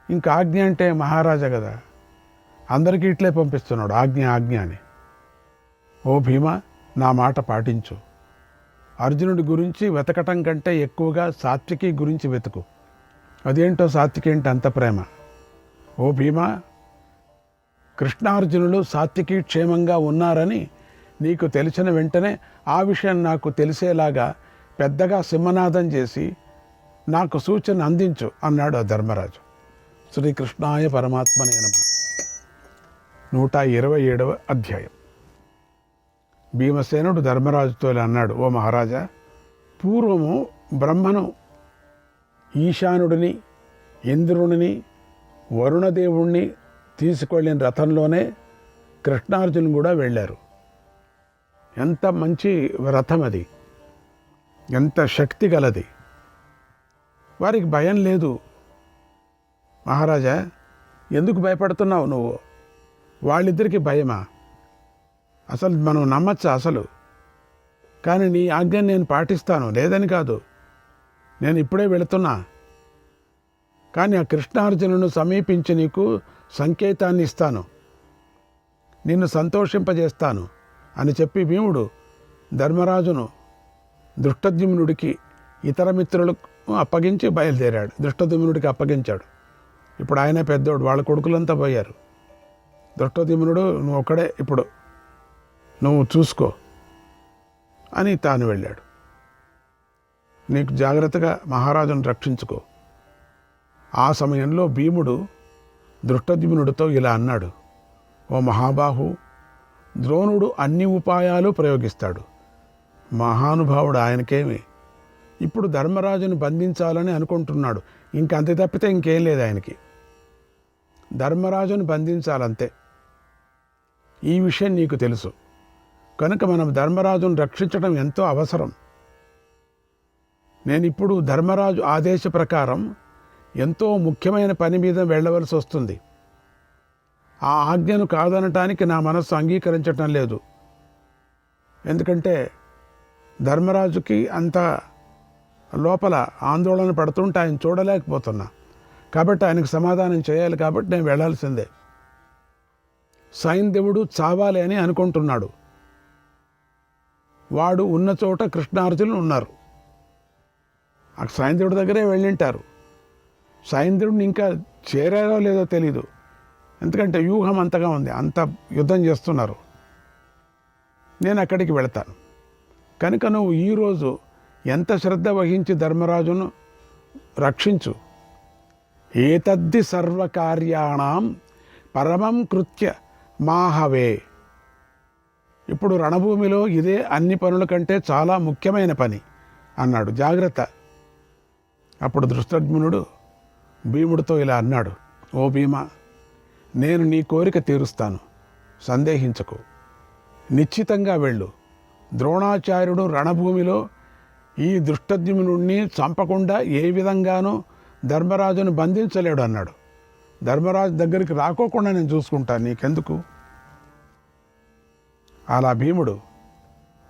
ఇంకా ఆజ్ఞ అంటే మహారాజా కదా, అందరికీ ఇట్లే పంపిస్తున్నాడు ఆజ్ఞ అని. ఓ భీమా, నా మాట పాటించు. అర్జునుడి గురించి వెతకటం కంటే ఎక్కువగా సాత్వికి గురించి వెతుకు. అదేంటో సాత్వికి ఏంటి అంత ప్రేమ? ఓ భీమా, కృష్ణార్జునులు సాత్వికి క్షేమంగా ఉన్నారని నీకు తెలిసిన వెంటనే ఆ విషయం నాకు తెలిసేలాగా పెద్దగా సింహనాదం చేసి నాకు సూచన అందించు అన్నాడు ఆ ధర్మరాజు. శ్రీకృష్ణాయ పరమాత్మనే నమః. 127వ అధ్యాయం. భీమసేనుడు ధర్మరాజుతో అన్నాడు, ఓ మహారాజా, పూర్వము బ్రహ్మను, ఈశానుడిని, ఇంద్రుడిని, వరుణదేవుణ్ణి తీసుకెళ్ళిన రథంలోనే కృష్ణార్జునులు కూడా వెళ్ళారు. ఎంత మంచి రథం అది, ఎంత శక్తి గలది. వారికి భయం లేదు. మహారాజా, ఎందుకు భయపడుతున్నావు నువ్వు? వాళ్ళిద్దరికీ భయమా? అసలు మనం నమ్మచ్చా అసలు? కానీ నీ ఆజ్ఞను నేను పాటిస్తాను, లేదని కాదు. నేను ఇప్పుడే వెళుతున్నా. కానీ ఆ కృష్ణార్జునును సమీపించి నీకు సంకేతాన్ని ఇస్తాను, నిన్ను సంతోషింపజేస్తాను అని చెప్పి భీముడు ధర్మరాజును దృష్టద్యుమ్నుడికి ఇతర మిత్రులకు అప్పగించి బయలుదేరాడు. దృష్టద్యుమ్నుడికి అప్పగించాడు. ఇప్పుడు ఆయనే పెద్దోడు, వాళ్ళ కొడుకులంతా పోయారు. దృష్టద్యుమ్నుడు, నువ్వు ఒక్కడే ఇప్పుడు నువ్వు చూసుకో అని తాను వెళ్ళాడు. నీకు జాగ్రత్తగా మహారాజును రక్షించుకో. ఆ సమయంలో భీముడు దృష్టద్యుమ్నుడితో ఇలా అన్నాడు, ఓ మహాబాహు, ద్రోణుడు అన్ని ఉపాయాలు ప్రయోగిస్తాడు. మహానుభావుడు ఆయనకేమి. ఇప్పుడు ధర్మరాజును బంధించాలని అనుకుంటున్నాడు. ఇంకంతే తప్పితే ఇంకేం లేదు ఆయనకి. ధర్మరాజును బంధించాలంతే. ఈ విషయం నీకు తెలుసు. కనుక మనం ధర్మరాజును రక్షించడం ఎంతో అవసరం. నేను ఇప్పుడు ధర్మరాజు ఆదేశ ప్రకారం ఎంతో ముఖ్యమైన పని మీద వెళ్ళవలసి వస్తుంది. ఆ ఆజ్ఞను కాదనటానికి నా మనస్సు అంగీకరించటం లేదు. ఎందుకంటే ధర్మరాజుకి అంత లోపల ఆందోళన పడుతుంటే ఆయన చూడలేకపోతున్నా. కాబట్టి ఆయనకు సమాధానం చేయాలి. కాబట్టి నేను వెళ్ళాల్సిందే. సైంధవుడు చావాలి అని అనుకుంటున్నాడు. వాడు ఉన్న చోట కృష్ణార్జునులు ఉన్నారు. ఆ సైంధవుడి దగ్గరే వెళ్ళింటారు. సైంధవుడిని ఇంకా చేరారో లేదో తెలీదు. ఎందుకంటే వ్యూహం అంతగా ఉంది, అంత యుద్ధం చేస్తున్నారు. నేను అక్కడికి వెళతాను. కనుక నువ్వు ఈరోజు ఎంత శ్రద్ధ వహించి ధర్మరాజును రక్షించు. ఏతద్ది సర్వకార్యాణం పరమం కృత్య మాహవే. ఇప్పుడు రణభూమిలో ఇదే అన్ని పనుల కంటే చాలా ముఖ్యమైన పని అన్నాడు. జాగ్రత్త. అప్పుడు ధృష్టద్యుమ్నుడు భీముడితో ఇలా అన్నాడు, ఓ భీమా, నేను నీ కోరిక తీరుస్తాను, సందేహించకు. నిశ్చితంగా వెళ్ళు. ద్రోణాచార్యుడు రణభూమిలో ఈ ధృష్టద్యుమ్నుడిని చంపకుండా ఏ విధంగానూ ధర్మరాజును బంధించలేడు అన్నాడు. ధర్మరాజు దగ్గరికి రాకోకుండా నేను చూసుకుంటాను, నీకెందుకు. అలా భీముడు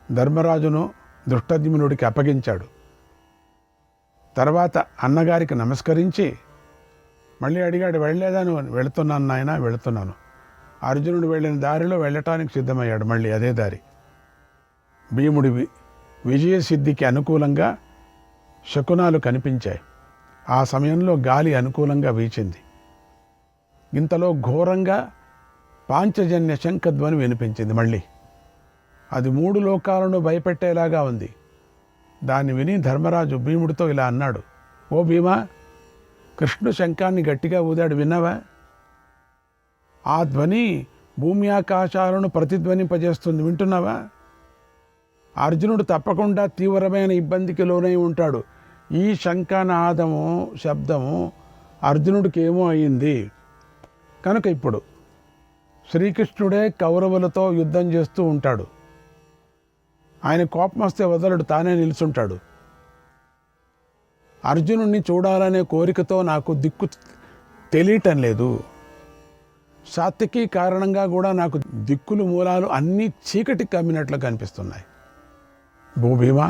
ధర్మరాజును ధృష్టద్యుమ్నుడికి అప్పగించాడు. తర్వాత అన్నగారికి నమస్కరించి మళ్ళీ అడిగాడు, వెళ్ళలేదాను? వెళుతున్నాను నాయన, వెళుతున్నాను. అర్జునుడు వెళ్ళిన దారిలో వెళ్ళటానికి సిద్ధమయ్యాడు. మళ్ళీ అదే దారి. భీముడి విజయసిద్ధికి అనుకూలంగా శకునాలు కనిపించాయి. ఆ సమయంలో గాలి అనుకూలంగా వీచింది. ఇంతలో ఘోరంగా పాంచజన్య శంఖధ్వని వినిపించింది. మళ్ళీ అది 3 లోకాలను భయపెట్టేలాగా ఉంది. దాన్ని విని ధర్మరాజు భీముడితో ఇలా అన్నాడు, ఓ భీమా, కృష్ణుడు శంఖాన్ని గట్టిగా ఊదాడు, విన్నావా? ఆ ధ్వని భూమి ఆకాశాలను ప్రతిధ్వనింపజేస్తుంది, వింటున్నావా? అర్జునుడు తప్పకుండా తీవ్రమైన ఇబ్బందికి లోనై ఉంటాడు. ఈ శంఖనాదము శబ్దము అర్జునుడికి ఏమో అయింది. కనుక ఇప్పుడు శ్రీకృష్ణుడే కౌరవులతో యుద్ధం చేస్తూ ఉంటాడు. ఆయన కోపం వస్తే వదలడు, తానే నిలుచుంటాడు. అర్జునుడిని చూడాలనే కోరికతో నాకు దిక్కు తెలియటం లేదు. సాత్వికి కారణంగా కూడా నాకు దిక్కులు మూలాలు అన్నీ చీకటి కమ్మినట్లు కనిపిస్తున్నాయి. భూభీమా,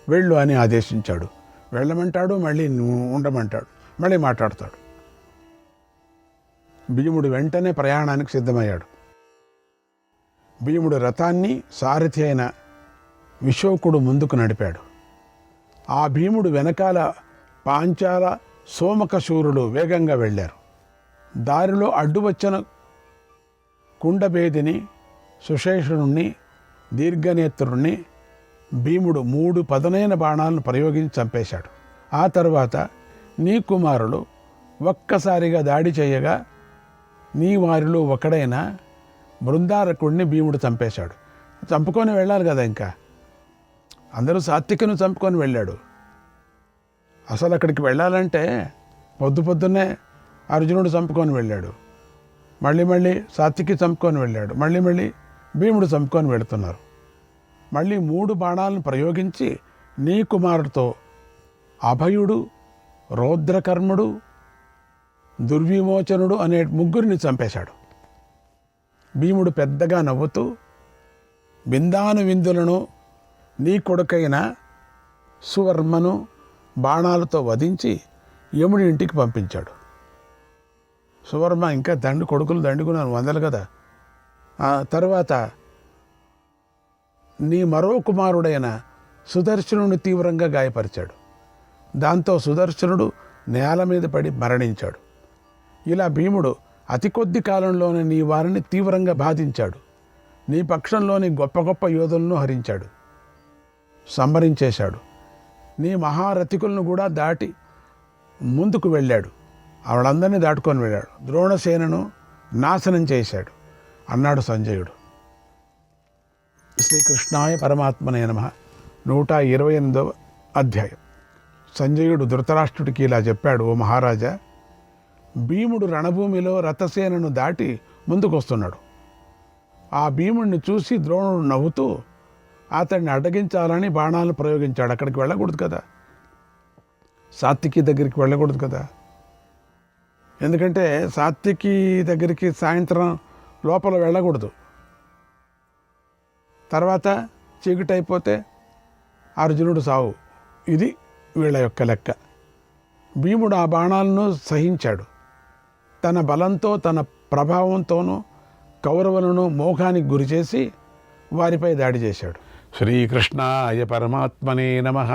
వెళ్ళు అని ఆదేశించాడు. వెళ్ళమంటాడు, మళ్ళీ ఉండమంటాడు, మళ్ళీ మాట్లాడతాడు. భీముడు వెంటనే ప్రయాణానికి సిద్ధమయ్యాడు. భీముడు రథాన్ని సారథి అయిన విశోకుడు ముందుకు నడిపాడు. ఆ భీముడు వెనకాల పాంచాల సోమకశూరుడు వేగంగా వెళ్ళారు. దారిలో అడ్డు వచ్చిన కుండభేదిని, సుశేషుణ్ణి, దీర్ఘనేత్రుణ్ణి భీముడు 3 పదునైన బాణాలను ప్రయోగించి చంపేశాడు. ఆ తర్వాత నీ కుమారులు ఒక్కసారిగా దాడి చేయగా నీ వారిలో ఒకడైన బృందారకుడిని భీముడు చంపేశాడు. చంపుకొని వెళ్ళాలి కదా, ఇంకా అందరూ సాత్వికను చంపుకొని వెళ్ళాడు. అసలు అక్కడికి వెళ్ళాలంటే పొద్దున్నే అర్జునుడు చంపుకొని వెళ్ళాడు, మళ్ళీ సాత్వికి చంపుకొని వెళ్ళాడు, మళ్ళీ భీముడు చంపుకొని వెళుతున్నారు. మళ్ళీ 3 బాణాలను ప్రయోగించి నీ కుమారుడితో అభయుడు, రౌద్రకర్ముడు, దుర్విమోచనుడు అనే 3 చంపేశాడు. భీముడు పెద్దగా నవ్వుతూ బిందాను విందులను నీ కొడుకైన సువర్మను బాణాలతో వధించి యముడి ఇంటికి పంపించాడు. సువర్మ ఇంకా కొడుకులు దండుకున్నాను 100 కదా. ఆ తర్వాత నీ మరో కుమారుడైన సుదర్శనుని తీవ్రంగా గాయపరిచాడు. దాంతో సుదర్శనుడు నేల మీద పడి మరణించాడు. ఇలా భీముడు అతి కొద్ది కాలంలోనే నీ వారిని తీవ్రంగా బాధించాడు. నీ పక్షంలోని గొప్ప గొప్ప యోధులను హరించాడు, సంహరించేశాడు. నీ మహారథికులను కూడా దాటి ముందుకు వెళ్ళాడు. వాళ్ళందరినీ దాటుకొని వెళ్ళాడు. ద్రోణసేనను నాశనం చేశాడు అన్నాడు సంజయుడు. శ్రీకృష్ణాయ పరమాత్మనే నమః. 128వ అధ్యాయం. సంజయుడు ధృతరాష్ట్రుడికి ఇలా చెప్పాడు, ఓ మహారాజా, భీముడు రణభూమిలో రథసేనను దాటి ముందుకొస్తున్నాడు. ఆ భీముడిని చూసి ద్రోణుడు నవ్వుతూ అతన్ని అడ్డగించాలని బాణాలను ప్రయోగించాడు. అక్కడికి వెళ్ళకూడదు కదా, సాత్వికి దగ్గరికి వెళ్ళకూడదు కదా. ఎందుకంటే సాత్వికి దగ్గరికి సాయంత్రం లోపల వెళ్ళకూడదు. తర్వాత చీకటి అయిపోతే అర్జునుడు సావు. ఇది వీళ్ళ యొక్క లెక్క. భీముడు ఆ బాణాలను సహించాడు. తన బలంతో తన ప్రభావంతోనూ కౌరవులను మోహానికి గురిచేసి వారిపై దాడి చేశాడు. శ్రీకృష్ణాయ పరమాత్మనే నమః.